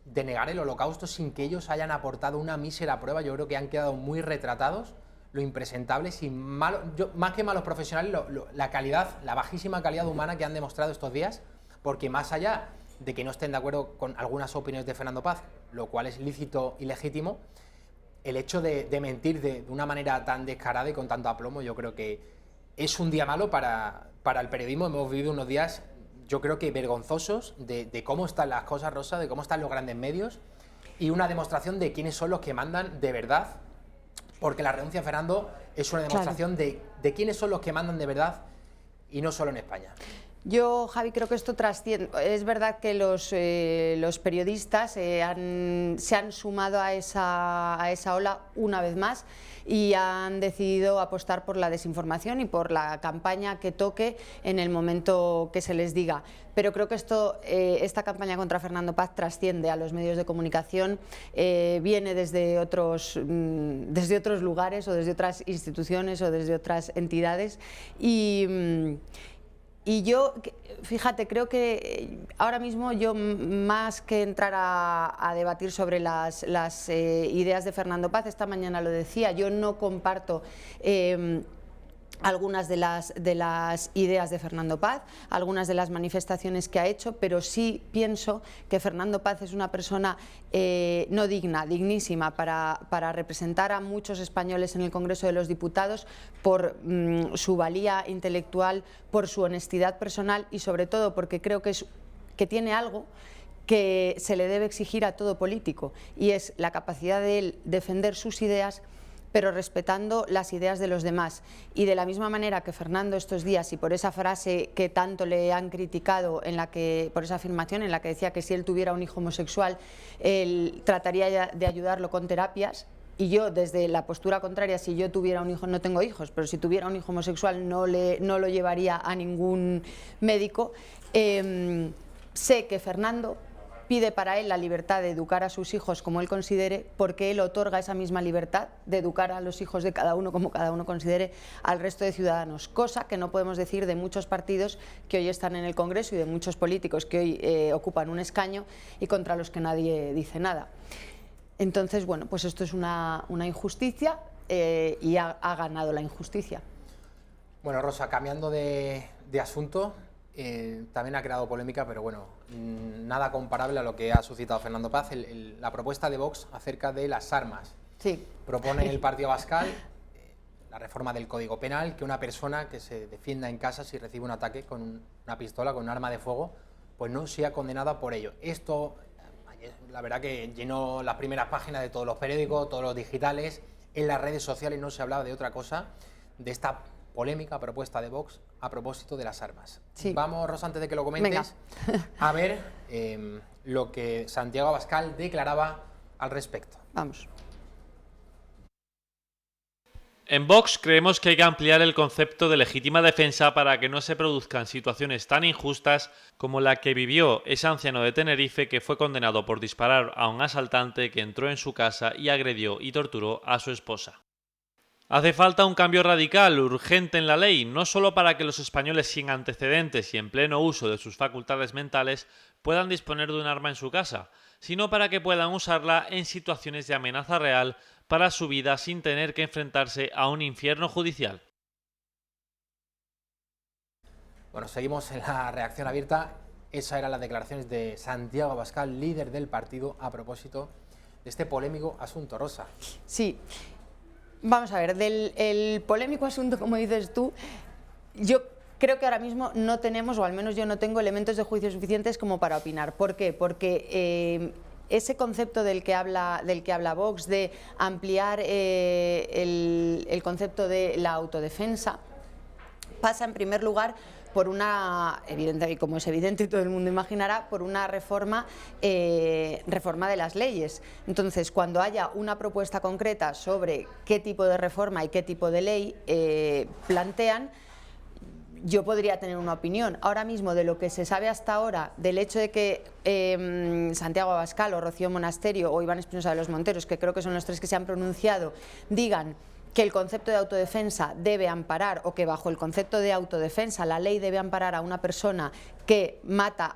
de negar el Holocausto sin que ellos hayan aportado una mísera prueba. Yo creo que han quedado muy retratados, lo impresentables y malos, más que malos profesionales, la calidad, la bajísima calidad humana que han demostrado estos días, porque más allá de que no estén de acuerdo con algunas opiniones de Fernando Paz, lo cual es lícito y legítimo, el hecho de mentir de una manera tan descarada y con tanto aplomo, yo creo que es un día malo para el periodismo. Hemos vivido unos días, yo creo que vergonzosos, de cómo están las cosas, Rosa, de cómo están los grandes medios, y una demostración de quiénes son los que mandan de verdad, porque la renuncia de Fernando es una demostración de quiénes son los que mandan de verdad y no solo en España. Yo, Javi, creo que esto trasciende. Es verdad que los periodistas se han sumado a esa ola una vez más y han decidido apostar por la desinformación y por la campaña que toque en el momento que se les diga. Pero creo que esta campaña contra Fernando Paz trasciende a los medios de comunicación, viene desde otros lugares o desde otras instituciones o desde otras entidades y yo, fíjate, creo que ahora mismo yo, más que entrar a debatir sobre las ideas de Fernando Paz, esta mañana lo decía, yo no comparto algunas de las ideas de Fernando Paz, algunas de las manifestaciones que ha hecho, pero sí pienso que Fernando Paz es una persona no digna, dignísima para representar a muchos españoles en el Congreso de los Diputados por su valía intelectual, por su honestidad personal y sobre todo porque creo que tiene algo que se le debe exigir a todo político y es la capacidad de él defender sus ideas pero respetando las ideas de los demás. Y de la misma manera que Fernando estos días, y por esa frase que tanto le han criticado, por esa afirmación en la que decía que si él tuviera un hijo homosexual, él trataría de ayudarlo con terapias, y yo desde la postura contraria, si yo tuviera un hijo, no tengo hijos, pero si tuviera un hijo homosexual no lo llevaría a ningún médico, sé que Fernando pide para él la libertad de educar a sus hijos como él considere, porque él otorga esa misma libertad de educar a los hijos de cada uno como cada uno considere al resto de ciudadanos, cosa que no podemos decir de muchos partidos que hoy están en el Congreso y de muchos políticos que hoy ocupan un escaño y contra los que nadie dice nada. Entonces, bueno, pues esto es una injusticia y ha ganado la injusticia. Bueno, Rosa, cambiando de asunto, también ha creado polémica, pero bueno, nada comparable a lo que ha suscitado Fernando Paz, la propuesta de Vox acerca de las armas. Sí. Propone el Partido Abascal la reforma del Código Penal, que una persona que se defienda en casa si recibe un ataque con una pistola, con un arma de fuego, pues no sea condenada por ello. Esto, la verdad que llenó las primeras páginas de todos los periódicos, todos los digitales, en las redes sociales no se hablaba de otra cosa, de esta polémica propuesta de Vox a propósito de las armas. Sí. Vamos, Rosa, antes de que lo comentes, a ver lo que Santiago Abascal declaraba al respecto. Vamos. En Vox creemos que hay que ampliar el concepto de legítima defensa para que no se produzcan situaciones tan injustas como la que vivió ese anciano de Tenerife que fue condenado por disparar a un asaltante que entró en su casa y agredió y torturó a su esposa. Hace falta un cambio radical, urgente en la ley, no solo para que los españoles sin antecedentes y en pleno uso de sus facultades mentales puedan disponer de un arma en su casa, sino para que puedan usarla en situaciones de amenaza real para su vida sin tener que enfrentarse a un infierno judicial. Bueno, seguimos en la reacción abierta. Esas eran las declaraciones de Santiago Abascal, líder del partido, a propósito de este polémico asunto, Rosa. Sí. Vamos a ver, el polémico asunto, como dices tú, yo creo que ahora mismo no tenemos, o al menos yo no tengo elementos de juicio suficientes como para opinar. ¿Por qué? Porque ese concepto del que habla Vox, de ampliar el concepto de la autodefensa, pasa en primer lugar por una, evidente, y como es evidente y todo el mundo imaginará, por una reforma de las leyes. Entonces, cuando haya una propuesta concreta sobre qué tipo de reforma y qué tipo de ley plantean, yo podría tener una opinión. Ahora mismo, de lo que se sabe hasta ahora, del hecho de que Santiago Abascal o Rocío Monasterio o Iván Espinosa de los Monteros, que creo que son los tres que se han pronunciado, digan que el concepto de autodefensa debe amparar, o que bajo el concepto de autodefensa la ley debe amparar a una persona que mata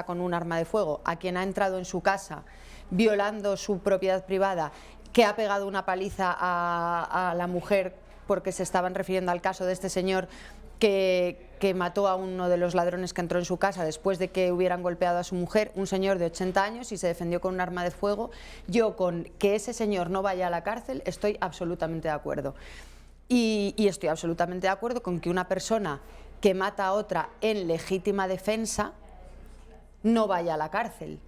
con un arma de fuego a quien ha entrado en su casa violando su propiedad privada, que ha pegado una paliza a la mujer, porque se estaban refiriendo al caso de este señor que mató a uno de los ladrones que entró en su casa después de que hubieran golpeado a su mujer, un señor de 80 años, y se defendió con un arma de fuego. Yo, con que ese señor no vaya a la cárcel, estoy absolutamente de acuerdo. Y estoy absolutamente de acuerdo con que una persona que mata a otra en legítima defensa no vaya a la cárcel.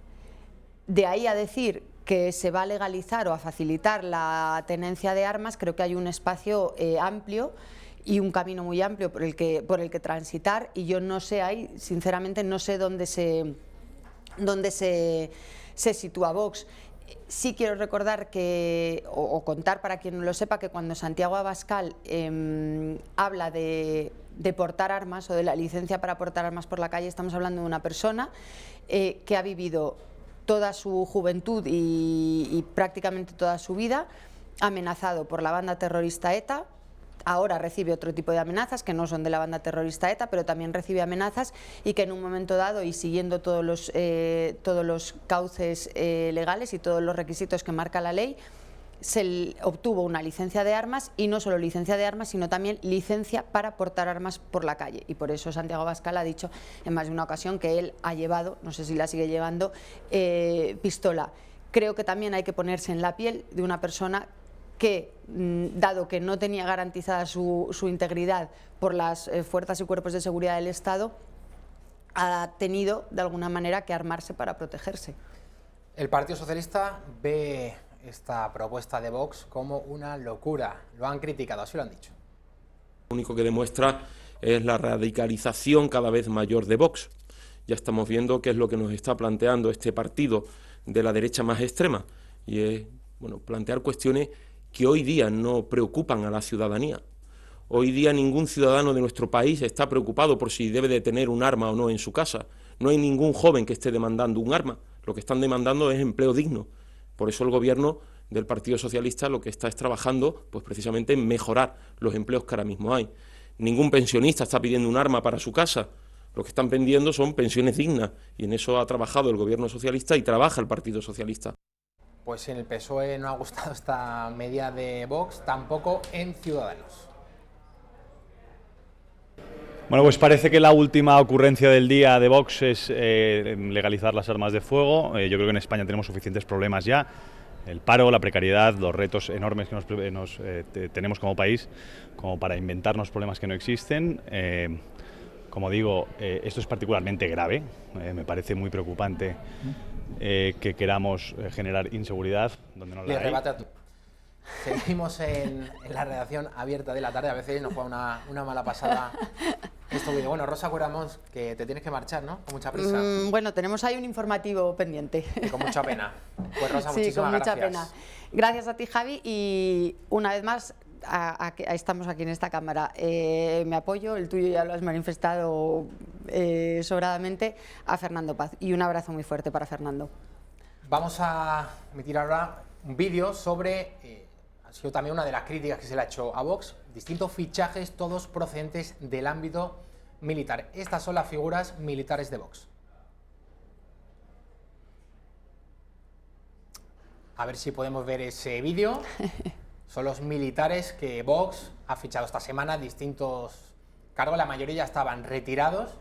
De ahí a decir que se va a legalizar o a facilitar la tenencia de armas, creo que hay un espacio amplio y un camino muy amplio por el que transitar, y yo no sé ahí, sinceramente no sé dónde se sitúa Vox. Sí quiero recordar o contar para quien no lo sepa, que cuando Santiago Abascal habla de portar armas o de la licencia para portar armas por la calle, estamos hablando de una persona que ha vivido toda su juventud y prácticamente toda su vida amenazado por la banda terrorista ETA. Ahora recibe otro tipo de amenazas que no son de la banda terrorista ETA, pero también recibe amenazas, y que en un momento dado, y siguiendo todos los cauces legales y todos los requisitos que marca la ley, se obtuvo una licencia de armas, y no solo licencia de armas, sino también licencia para portar armas por la calle. Y por eso Santiago Abascal ha dicho en más de una ocasión que él ha llevado, no sé si la sigue llevando, pistola. Creo que también hay que ponerse en la piel de una persona que, dado que no tenía garantizada su integridad por las fuerzas y cuerpos de seguridad del Estado, ha tenido de alguna manera que armarse para protegerse. El Partido Socialista ve esta propuesta de Vox como una locura. Lo han criticado, así lo han dicho. Lo único que demuestra es la radicalización cada vez mayor de Vox. Ya estamos viendo qué es lo que nos está planteando este partido de la derecha más extrema, y es, bueno, plantear cuestiones que hoy día no preocupan a la ciudadanía. Hoy día ningún ciudadano de nuestro país está preocupado por si debe de tener un arma o no en su casa. No hay ningún joven que esté demandando un arma. Lo que están demandando es empleo digno. Por eso el gobierno del Partido Socialista lo que está es trabajando, pues precisamente en mejorar los empleos que ahora mismo hay. Ningún pensionista está pidiendo un arma para su casa. Lo que están pidiendo son pensiones dignas, y en eso ha trabajado el gobierno socialista y trabaja el Partido Socialista. Pues en el PSOE no ha gustado esta medida de Vox, tampoco en Ciudadanos. Bueno, pues parece que la última ocurrencia del día de Vox es legalizar las armas de fuego. Yo creo que en España tenemos suficientes problemas ya. El paro, la precariedad, los retos enormes que tenemos como país, como para inventarnos problemas que no existen. Como digo, esto es particularmente grave. Me parece muy preocupante que queramos generar inseguridad donde no la hay. Seguimos en la redacción abierta de la tarde. A veces nos juega una mala pasada esto. Bueno, Rosa Cueramos, que te tienes que marchar, ¿no? Con mucha prisa. Bueno, tenemos ahí un informativo pendiente. Y con mucha pena. Pues Rosa, sí, muchísimas con mucha gracias. pena. Gracias a ti, Javi, y una vez más estamos aquí en esta cámara. Me apoyo, el tuyo ya lo has manifestado sobradamente, a Fernando Paz. Y un abrazo muy fuerte para Fernando. Vamos a emitir ahora un vídeo sobre... ha sido también una de las críticas que se le ha hecho a Vox, distintos fichajes, todos procedentes del ámbito militar. Estas son las figuras militares de Vox. A ver si podemos ver ese vídeo. Son los militares que Vox ha fichado esta semana, distintos cargos, la mayoría ya estaban retirados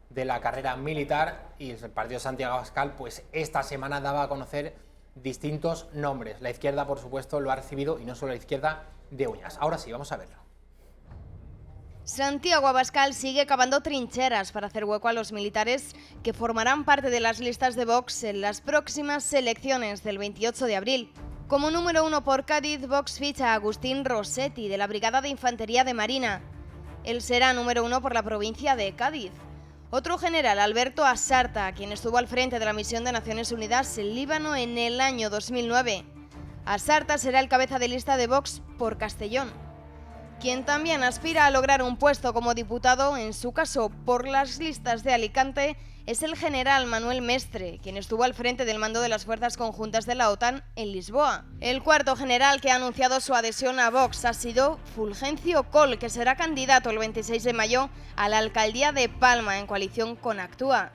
de la carrera militar, y el partido Santiago Abascal pues esta semana daba a conocer distintos nombres. La izquierda, por supuesto, lo ha recibido, y no solo la izquierda, de uñas. Ahora sí, vamos a verlo. Santiago Abascal sigue cavando trincheras para hacer hueco a los militares que formarán parte de las listas de Vox en las próximas elecciones del 28 de abril. Como número 1 por Cádiz, Vox ficha a Agustín Rossetti, de la Brigada de Infantería de Marina. Él será número 1 por la provincia de Cádiz. Otro general, Alberto Asarta, quien estuvo al frente de la misión de Naciones Unidas en Líbano en el año 2009. Asarta será el cabeza de lista de Vox por Castellón. Quien también aspira a lograr un puesto como diputado, en su caso por las listas de Alicante, es el general Manuel Mestre, quien estuvo al frente del mando de las fuerzas conjuntas de la OTAN en Lisboa. El cuarto general que ha anunciado su adhesión a Vox ha sido Fulgencio Coll, que será candidato el 26 de mayo a la alcaldía de Palma en coalición con Actúa.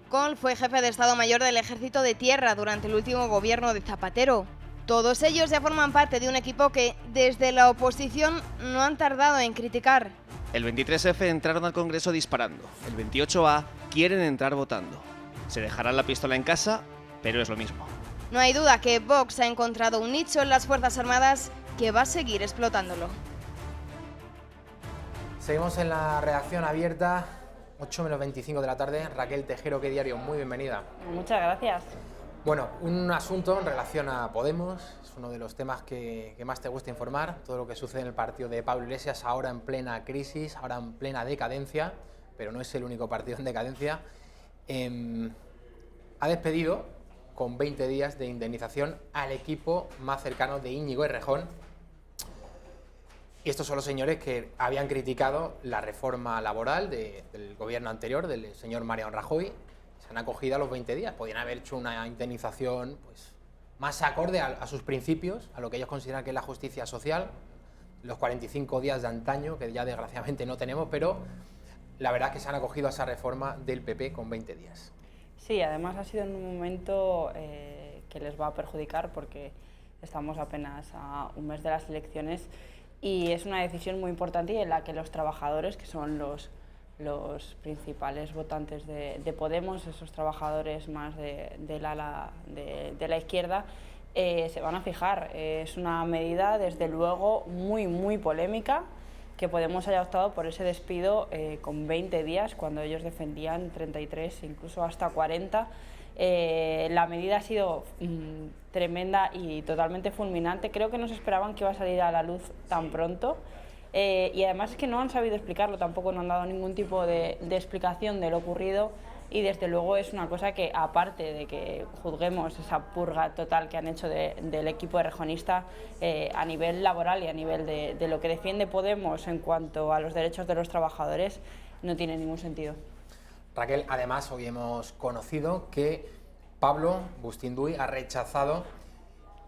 Coll fue jefe de Estado Mayor del Ejército de Tierra durante el último gobierno de Zapatero. Todos ellos ya forman parte de un equipo que, desde la oposición, no han tardado en criticar. El 23F entraron al Congreso disparando. El 28A quieren entrar votando. Se dejarán la pistola en casa, pero es lo mismo. No hay duda que Vox ha encontrado un nicho en las Fuerzas Armadas que va a seguir explotándolo. Seguimos en la redacción abierta, 8:25 de la tarde. Raquel Tejero, ¿qué diario? Muy bienvenida. Muchas gracias. Bueno, un asunto en relación a Podemos, es uno de los temas que más te gusta informar, todo lo que sucede en el partido de Pablo Iglesias, ahora en plena crisis, ahora en plena decadencia, pero no es el único partido en decadencia. Ha despedido con 20 días de indemnización al equipo más cercano de Íñigo Errejón. Y estos son los señores que habían criticado la reforma laboral del gobierno anterior, del señor Mariano Rajoy. Se han acogido a los 20 días. Podrían haber hecho una indemnización pues, más acorde a sus principios, a lo que ellos consideran que es la justicia social, los 45 días de antaño, que ya desgraciadamente no tenemos, pero la verdad es que se han acogido a esa reforma del PP con 20 días. Sí, además ha sido en un momento que les va a perjudicar porque estamos apenas a un mes de las elecciones y es una decisión muy importante y en la que los trabajadores, que son los principales votantes de Podemos, esos trabajadores más de la izquierda, se van a fijar. Es una medida, desde luego, muy polémica, que Podemos haya optado por ese despido con 20 días, cuando ellos defendían 33, incluso hasta 40. La medida ha sido tremenda y totalmente fulminante. Creo que no se esperaban que iba a salir a la luz tan pronto. Y además es que no han sabido explicarlo, tampoco no han dado ningún tipo de explicación de lo ocurrido y desde luego es una cosa que, aparte de que juzguemos esa purga total que han hecho del equipo errejonista a nivel laboral y a nivel de lo que defiende Podemos en cuanto a los derechos de los trabajadores, no tiene ningún sentido. Raquel, además hoy hemos conocido que Pablo Bustinduy ha rechazado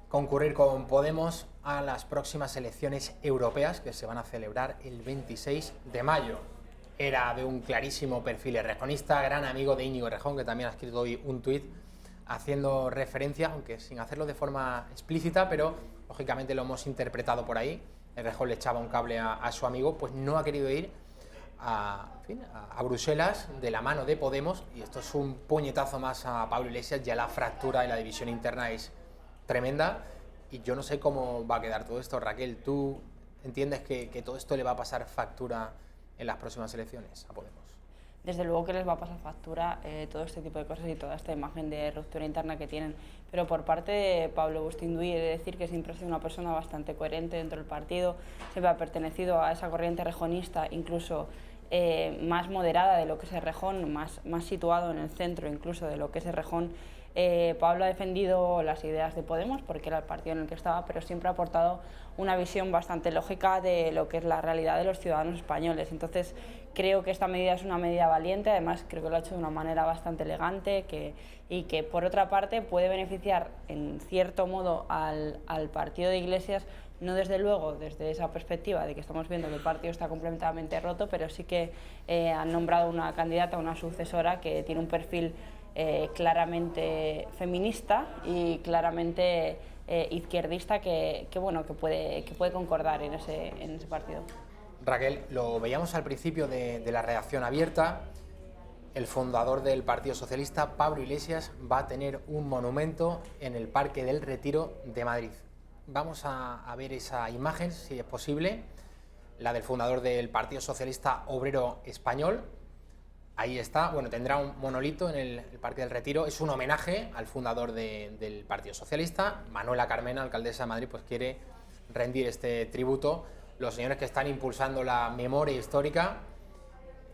concurrir con Podemos a las próximas elecciones europeas que se van a celebrar el 26 de mayo. Era de un clarísimo perfil errejonista, gran amigo de Íñigo Errejón, que también ha escrito hoy un tuit haciendo referencia, aunque sin hacerlo de forma explícita, pero lógicamente lo hemos interpretado por ahí. Errejón le echaba un cable a su amigo, pues no ha querido ir a Bruselas de la mano de Podemos, y esto es un puñetazo más a Pablo Iglesias. Ya la fractura y la división interna es tremenda y yo no sé cómo va a quedar todo esto. Raquel, ¿tú entiendes que todo esto le va a pasar factura en las próximas elecciones a Podemos? Desde luego que les va a pasar factura todo este tipo de cosas y toda esta imagen de ruptura interna que tienen, pero por parte de Pablo Bustinduy he de decir que siempre ha sido una persona bastante coherente dentro del partido, siempre ha pertenecido a esa corriente errejonista, incluso más moderada de lo que es Errejón, más situado en el centro incluso de lo que es Errejón. Pablo ha defendido las ideas de Podemos porque era el partido en el que estaba, pero siempre ha aportado una visión bastante lógica de lo que es la realidad de los ciudadanos españoles. Entonces creo que esta medida es una medida valiente, además creo que lo ha hecho de una manera bastante elegante y que por otra parte puede beneficiar en cierto modo al partido de Iglesias, no desde luego desde esa perspectiva de que estamos viendo que el partido está completamente roto, pero sí que han nombrado una candidata, una sucesora que tiene un perfil claramente feminista y claramente izquierdista que puede concordar en ese partido. Raquel, lo veíamos al principio de la redacción abierta. El fundador del Partido Socialista, Pablo Iglesias, va a tener un monumento en el Parque del Retiro de Madrid. Vamos a ver esa imagen, si es posible, la del fundador del Partido Socialista Obrero Español. Ahí está, bueno, tendrá un monolito en el Parque del Retiro. Es un homenaje al fundador del Partido Socialista. Manuela Carmena, alcaldesa de Madrid, pues quiere rendir este tributo. Los señores que están impulsando la memoria histórica,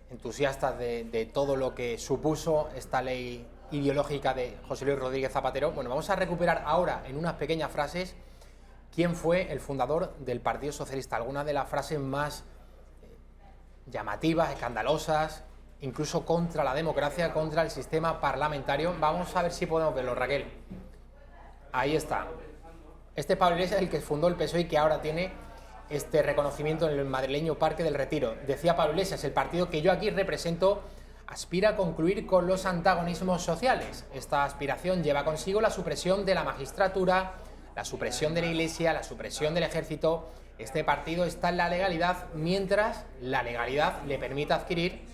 entusiastas de todo lo que supuso esta ley ideológica de José Luis Rodríguez Zapatero. Bueno, vamos a recuperar ahora en unas pequeñas frases quién fue el fundador del Partido Socialista. Algunas de las frases más llamativas, escandalosas, incluso contra la democracia, contra el sistema parlamentario. Vamos a ver si podemos verlo, Raquel. Ahí está. Este Pablo Iglesias es el que fundó el PSOE y que ahora tiene este reconocimiento en el madrileño Parque del Retiro. Decía Pablo Iglesias, el partido que yo aquí represento aspira a concluir con los antagonismos sociales. Esta aspiración lleva consigo la supresión de la magistratura, la supresión de la Iglesia, la supresión del ejército. Este partido está en la legalidad mientras la legalidad le permita adquirir...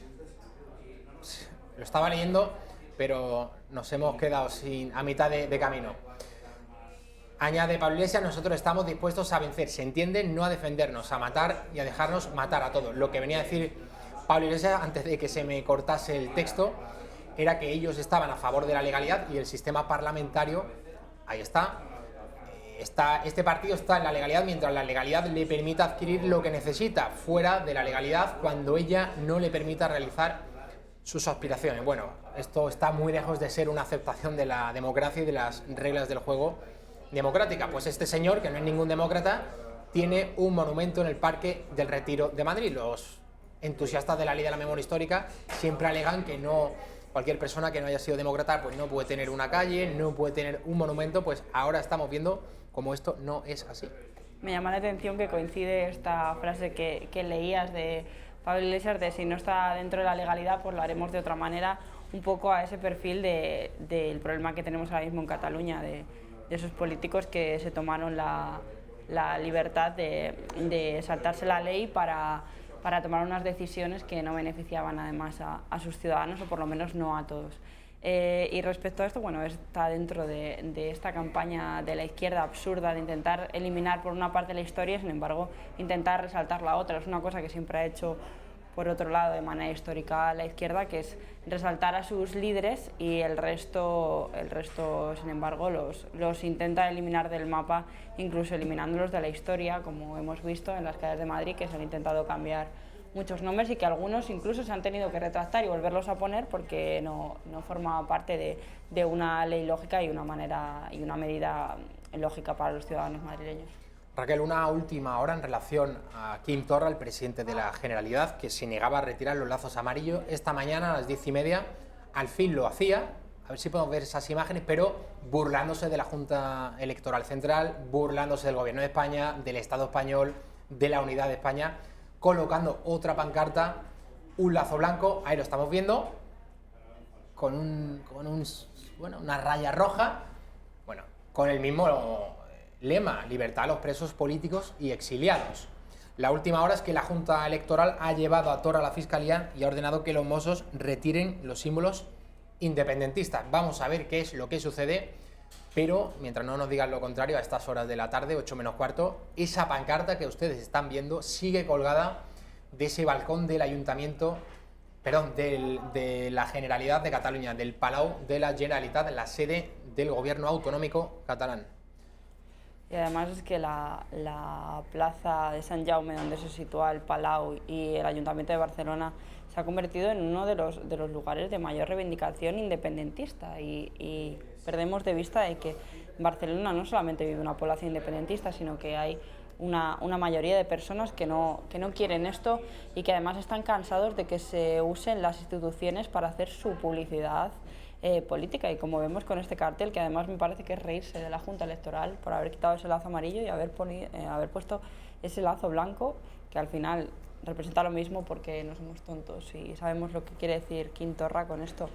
Lo estaba leyendo, pero nos hemos quedado a mitad de camino. Añade Pablo Iglesias, nosotros estamos dispuestos a vencer, se entiende, no a defendernos, a matar y a dejarnos matar a todos. Lo que venía a decir Pablo Iglesias, antes de que se me cortase el texto, era que ellos estaban a favor de la legalidad y el sistema parlamentario, ahí está, este partido está en la legalidad mientras la legalidad le permita adquirir lo que necesita, fuera de la legalidad cuando ella no le permita realizar sus aspiraciones. Bueno, esto está muy lejos de ser una aceptación de la democracia y de las reglas del juego democrática. Pues este señor, que no es ningún demócrata, tiene un monumento en el Parque del Retiro de Madrid. Los entusiastas de la ley de la memoria histórica siempre alegan que no, cualquier persona que no haya sido demócrata pues no puede tener una calle, no puede tener un monumento. Pues ahora estamos viendo cómo esto no es así. Me llama la atención que coincide esta frase que leías de Pablo Iglesias de si no está dentro de la legalidad pues lo haremos de otra manera, un poco a ese perfil del problema que tenemos ahora mismo en Cataluña, esos políticos que se tomaron la libertad de saltarse la ley para tomar unas decisiones que no beneficiaban además a sus ciudadanos, o por lo menos no a todos. Y respecto a esto, bueno, está dentro de esta campaña de la izquierda absurda de intentar eliminar por una parte la historia, sin embargo, intentar resaltar la otra. Es una cosa que siempre ha hecho, por otro lado, de manera histórica la izquierda, que es resaltar a sus líderes, y el resto sin embargo, los intenta eliminar del mapa, incluso eliminándolos de la historia, como hemos visto en las calles de Madrid, que se han intentado cambiar muchos nombres y que algunos incluso se han tenido que retractar y volverlos a poner porque no formaba parte de una ley lógica y una medida lógica para los ciudadanos madrileños. Raquel, una última hora en relación a Quim Torra, el presidente de la Generalidad, que se negaba a retirar los lazos amarillos. Esta mañana a las 10:30 al fin lo hacía, a ver si podemos ver esas imágenes, pero burlándose de la Junta Electoral Central, burlándose del Gobierno de España, del Estado español, de la unidad de España, colocando otra pancarta, un lazo blanco, ahí lo estamos viendo, con una raya roja, bueno, con el mismo lema: libertad a los presos políticos y exiliados. La última hora es que la Junta Electoral ha llevado a Torra a la Fiscalía y ha ordenado que los Mossos retiren los símbolos independentistas. Vamos a ver qué es lo que sucede, pero mientras no nos digan lo contrario, a estas horas de la tarde, 8 menos cuarto, esa pancarta que ustedes están viendo sigue colgada de ese balcón del Ayuntamiento, perdón, de la Generalidad de Cataluña, del Palau de la Generalitat, la sede del Gobierno autonómico catalán. Y además es que la plaza de Sant Jaume, donde se sitúa el Palau, y el Ayuntamiento de Barcelona se ha convertido en uno de los lugares de mayor reivindicación independentista, y perdemos de vista de que en Barcelona no solamente vive una población independentista, sino que hay una mayoría de personas que no quieren esto, y que además están cansados de que se usen las instituciones para hacer su publicidad política, y como vemos con este cartel, que además me parece que es reírse de la Junta Electoral por haber quitado ese lazo amarillo y haber puesto ese lazo blanco, que al final representa lo mismo, porque no somos tontos y sabemos lo que quiere decir Quim Torra con esto.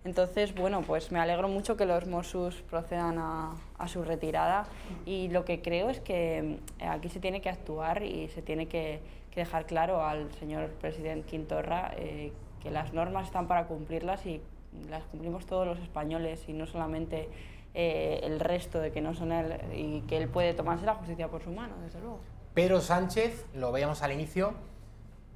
Entonces, bueno, pues me alegro mucho que los Mossos procedan a su retirada, y lo que creo es que aquí se tiene que actuar y se tiene que dejar claro al señor presidente Quim Torra que las normas están para cumplirlas, y las cumplimos todos los españoles, y no solamente el resto, de que no son él, y que él puede tomarse la justicia por su mano, desde luego. Pedro Sánchez, lo veíamos al inicio,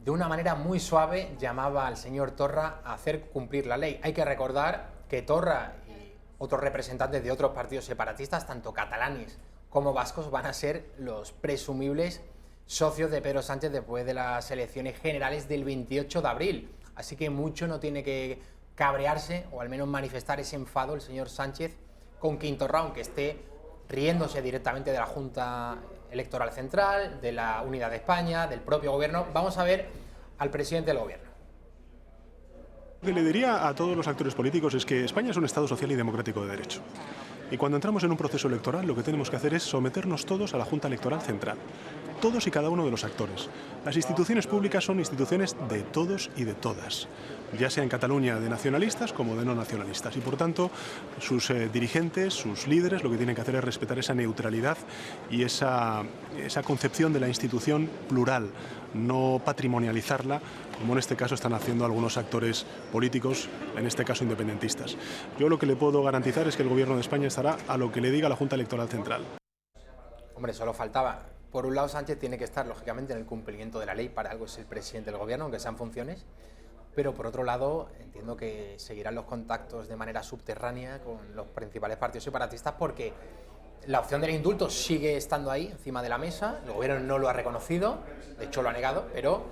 de una manera muy suave llamaba al señor Torra a hacer cumplir la ley. Hay que recordar que Torra y otros representantes de otros partidos separatistas, tanto catalanes como vascos, van a ser los presumibles socios de Pedro Sánchez después de las elecciones generales del 28 de abril. Así que mucho no tiene que cabrearse, o al menos manifestar ese enfado, el señor Sánchez con Quim Torra, aunque esté riéndose directamente de la Junta Electoral Central, de la Unidad de España, del propio Gobierno. Vamos a ver al presidente del Gobierno. Lo que le diría a todos los actores políticos es que España es un Estado social y democrático de derecho. Y cuando entramos en un proceso electoral, lo que tenemos que hacer es someternos todos a la Junta Electoral Central. Todos y cada uno de los actores. Las instituciones públicas son instituciones de todos y de todas, ya sea en Cataluña de nacionalistas como de no nacionalistas. Y por tanto, sus dirigentes, sus líderes, lo que tienen que hacer es respetar esa neutralidad y esa concepción de la institución plural, no patrimonializarla, como en este caso están haciendo algunos actores políticos, en este caso independentistas. Yo lo que le puedo garantizar es que el Gobierno de España estará a lo que le diga la Junta Electoral Central. Hombre, solo faltaba. Por un lado, Sánchez tiene que estar, lógicamente, en el cumplimiento de la ley, para algo es el presidente del Gobierno, aunque sean funciones, pero por otro lado, entiendo que seguirán los contactos de manera subterránea con los principales partidos separatistas, porque la opción del indulto sigue estando ahí, encima de la mesa. El Gobierno no lo ha reconocido, de hecho lo ha negado, pero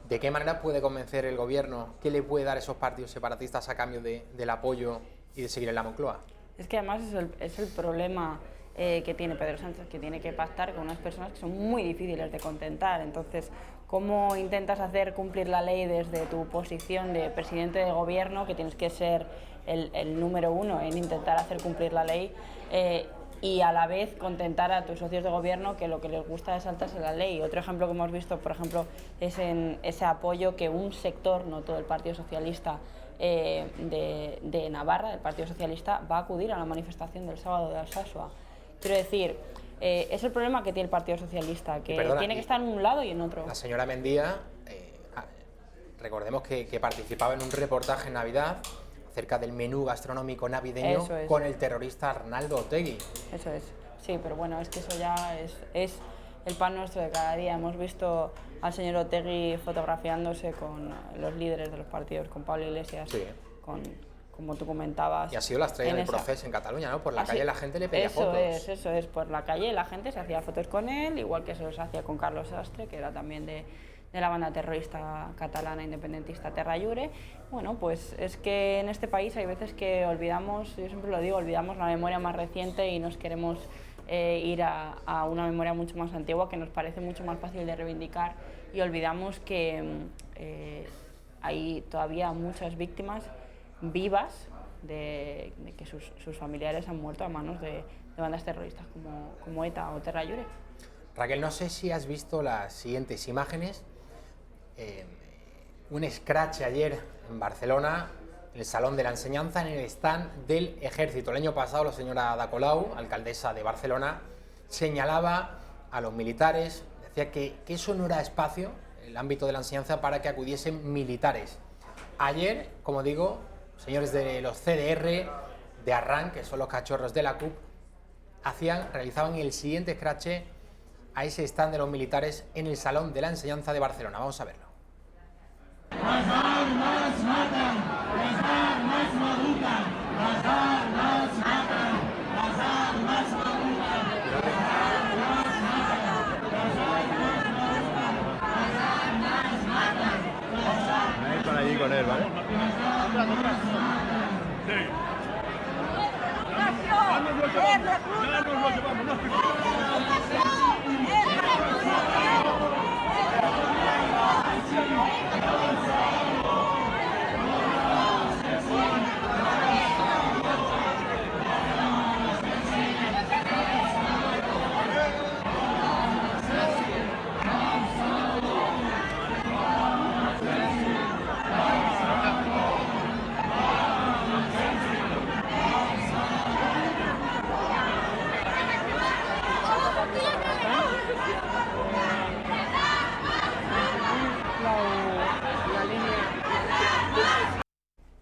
¿de qué manera puede convencer el Gobierno? ¿Qué le puede dar a esos partidos separatistas a cambio del apoyo y de seguir en la Moncloa? Es que además es el problema que tiene Pedro Sánchez, que tiene que pactar con unas personas que son muy difíciles de contentar. Entonces, ¿cómo intentas hacer cumplir la ley desde tu posición de presidente de Gobierno, que tienes que ser el número uno en intentar hacer cumplir la ley, y a la vez contentar a tus socios de Gobierno, que lo que les gusta es saltarse la ley? Otro ejemplo que hemos visto, por ejemplo, es en ese apoyo que un sector, no todo el Partido Socialista de Navarra, el Partido Socialista, va a acudir a la manifestación del sábado de Alsasua. Quiero decir, es el problema que tiene el Partido Socialista, que tiene que estar en un lado y en otro. La señora Mendía, recordemos que participaba en un reportaje en Navidad acerca del menú gastronómico navideño con el terrorista Arnaldo Otegi. Eso es, sí, pero bueno, es que eso ya es el pan nuestro de cada día. Hemos visto al señor Otegi fotografiándose con los líderes de los partidos, con Pablo Iglesias, como tú comentabas. Y ha sido la estrella del proceso en Cataluña, ¿no? Por la calle la gente le pedía fotos. Eso es, por la calle la gente se hacía fotos con él, igual que eso se hacía con Carlos Sastre, que era también de la banda terrorista catalana independentista Terra Lliure. Bueno, pues es que en este país hay veces que olvidamos, yo siempre lo digo, olvidamos la memoria más reciente y nos queremos ir a una memoria mucho más antigua que nos parece mucho más fácil de reivindicar, y olvidamos que hay todavía muchas víctimas vivas de que sus familiares han muerto a manos de bandas terroristas como ETA o Terra Lliure. Raquel, no sé si has visto las siguientes imágenes. Un scratch ayer en Barcelona, en el Salón de la Enseñanza, en el stand del Ejército. El año pasado la señora Ada Colau, alcaldesa de Barcelona, señalaba a los militares, decía que eso no era espacio, el ámbito de la enseñanza, para que acudiesen militares. Ayer, como digo, señores de los CDR, de Arran, que son los cachorros de la CUP, realizaban el siguiente scratch a ese stand de los militares en el Salón de la Enseñanza de Barcelona. Vamos a verlo. Las armas matan, las armas no educan, las armas matan, las armas no educan, las armas matan, las armas no educan, las armas matan, las armas. Ahí para allí con él, ¿vale?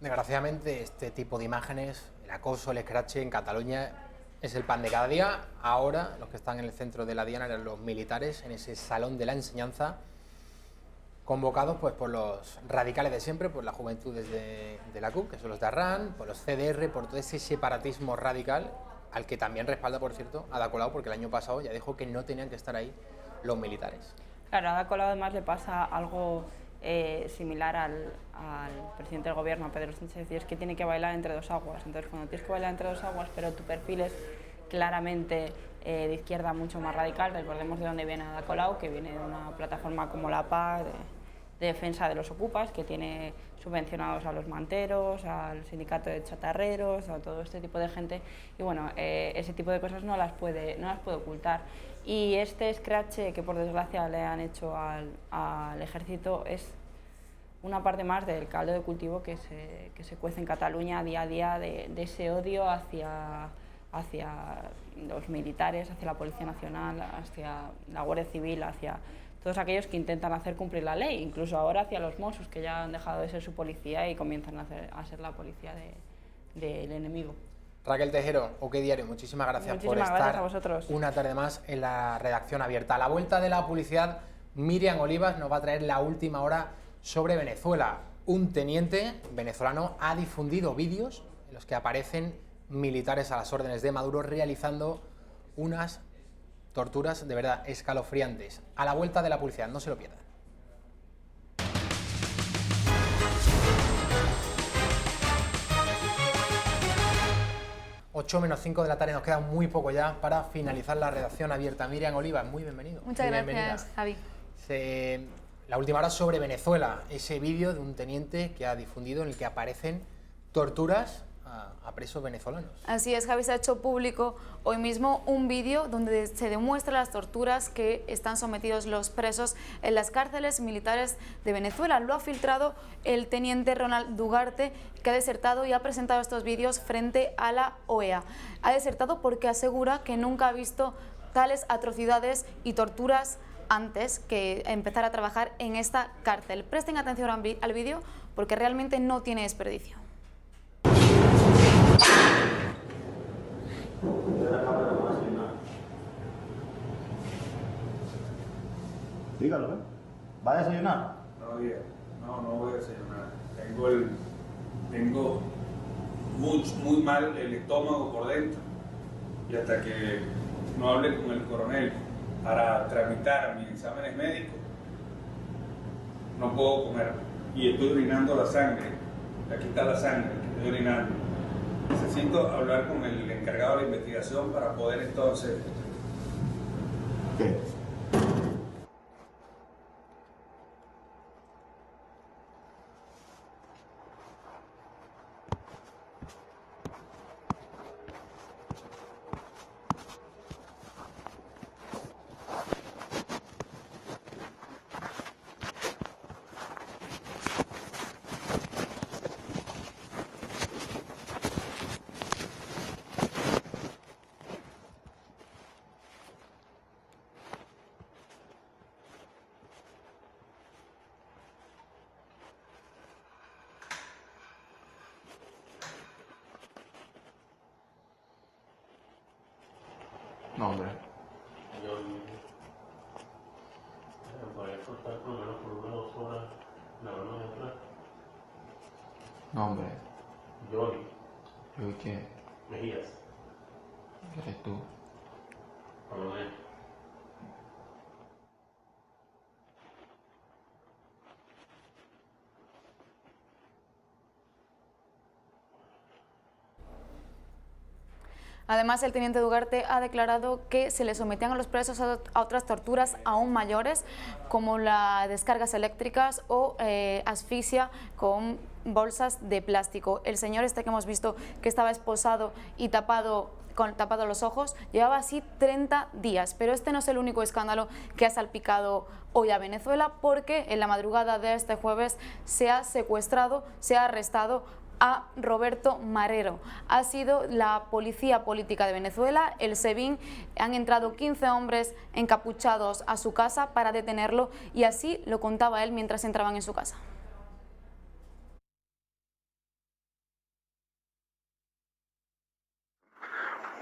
Desgraciadamente, este tipo de imágenes, el acoso, el escrache en Cataluña, es el pan de cada día. Ahora, los que están en el centro de la diana eran los militares en ese Salón de la Enseñanza, convocados pues por los radicales de siempre, por las juventudes de la CUP, que son los de Arran, por los CDR, por todo ese separatismo radical, al que también respalda, por cierto, Ada Colau, porque el año pasado ya dijo que no tenían que estar ahí los militares. Claro, a Ada Colau además le pasa algo similar al presidente del gobierno, a Pedro Sánchez, y es que tiene que bailar entre dos aguas. Entonces, cuando tienes que bailar entre dos aguas, pero tu perfil es claramente de izquierda mucho más radical, recordemos de dónde viene Ada Colau, que viene de una plataforma como la PA, de defensa de los ocupas, que tiene subvencionados a los manteros, al sindicato de chatarreros, a todo este tipo de gente, y bueno, ese tipo de cosas no las puede ocultar. Y este scratch que por desgracia le han hecho al ejército es una parte más del caldo de cultivo que se cuece en Cataluña día a día, de ese odio hacia los militares, hacia la Policía Nacional, hacia la Guardia Civil, hacia todos aquellos que intentan hacer cumplir la ley, incluso ahora hacia los Mossos, que ya han dejado de ser su policía y comienzan a ser la policía del enemigo. Raquel Tejero, OK Diario, muchísimas gracias por estar una tarde más en la redacción abierta. A la vuelta de la publicidad, Miriam Olivas nos va a traer la última hora sobre Venezuela. Un teniente venezolano ha difundido vídeos en los que aparecen militares a las órdenes de Maduro realizando unas torturas de verdad escalofriantes. A la vuelta de la publicidad, no se lo pierdan. 8 menos 5 de la tarde, nos queda muy poco ya para finalizar la redacción abierta. Miriam Olivas, muy bienvenido. Muchas gracias, Javi. La última hora sobre Venezuela, ese vídeo de un teniente que ha difundido en el que aparecen torturas a presos venezolanos. Así es, Javi, se ha hecho público hoy mismo un vídeo donde se demuestra las torturas que están sometidos los presos en las cárceles militares de Venezuela. Lo ha filtrado el teniente Ronald Dugarte, que ha desertado y ha presentado estos vídeos frente a la OEA. Ha desertado porque asegura que nunca ha visto tales atrocidades y torturas antes que empezar a trabajar en esta cárcel. Presten atención al vídeo porque realmente no tiene desperdicio. Dígalo, ¿eh? ¿Va a desayunar? No voy a desayunar. Tengo muy mal el estómago por dentro. Y hasta que no hable con el coronel para tramitar mis exámenes médicos, no puedo comer. Y estoy orinando la sangre. Aquí está la sangre que estoy orinando. Necesito hablar con el encargado de la investigación para poder entonces... ¿Qué? No, hombre. No, hombre. ¿Yo qué? Mejías. ¿Qué eres tú? Además, el teniente Dugarte ha declarado que se le sometían a los presos a otras torturas aún mayores, como las descargas eléctricas o asfixia con bolsas de plástico. El señor este que hemos visto que estaba esposado y tapado los ojos, llevaba así 30 días. Pero este no es el único escándalo que ha salpicado hoy a Venezuela, porque en la madrugada de este jueves se ha secuestrado, se ha arrestado a Roberto Marrero. Ha sido la policía política de Venezuela, el SEBIN. Han entrado 15 hombres encapuchados a su casa para detenerlo, y así lo contaba él mientras entraban en su casa.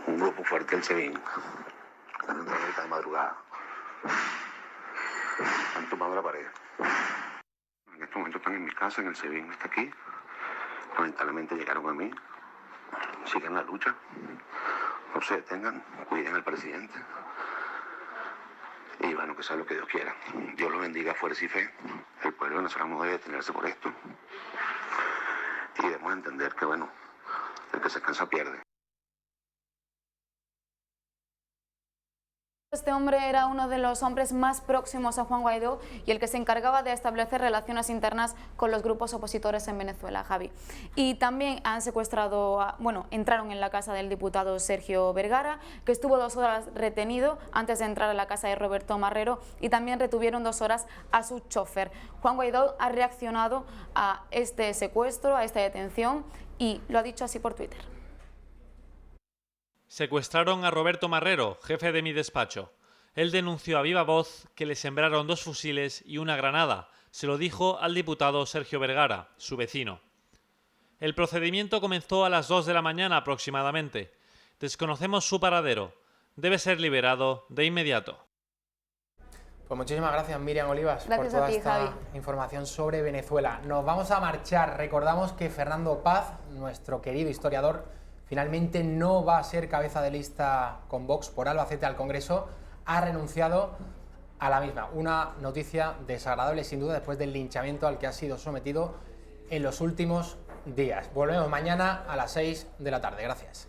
Un grupo fuerte del SEBIN, una de madrugada, han tomado la pared. En este momento están en mi casa, en el SEBIN está aquí. Lamentablemente llegaron a mí, siguen la lucha, no se detengan, cuiden al presidente y bueno, que sea lo que Dios quiera. Dios lo bendiga, fuerza y fe. El pueblo venezolano no debe detenerse por esto y debemos entender que bueno, el que se cansa pierde. Este hombre era uno de los hombres más próximos a Juan Guaidó y el que se encargaba de establecer relaciones internas con los grupos opositores en Venezuela, Javi. Y también han secuestrado, entraron en la casa del diputado Sergio Vergara, que estuvo 2 horas retenido antes de entrar a la casa de Roberto Marrero, y también retuvieron 2 horas a su chofer. Juan Guaidó ha reaccionado a este secuestro, a esta detención, y lo ha dicho así por Twitter. Secuestraron a Roberto Marrero, jefe de mi despacho. Él denunció a viva voz que le sembraron 2 fusiles y una granada. Se lo dijo al diputado Sergio Vergara, su vecino. El procedimiento comenzó a las 2 de la mañana aproximadamente. Desconocemos su paradero. Debe ser liberado de inmediato. Pues muchísimas gracias, Miriam Olivas, por toda esta información sobre Venezuela. Nos vamos a marchar. Recordamos que Fernando Paz, nuestro querido historiador, finalmente no va a ser cabeza de lista con Vox por Albacete al Congreso, ha renunciado a la misma. Una noticia desagradable, sin duda, después del linchamiento al que ha sido sometido en los últimos días. Volvemos mañana a las 6 de la tarde. Gracias.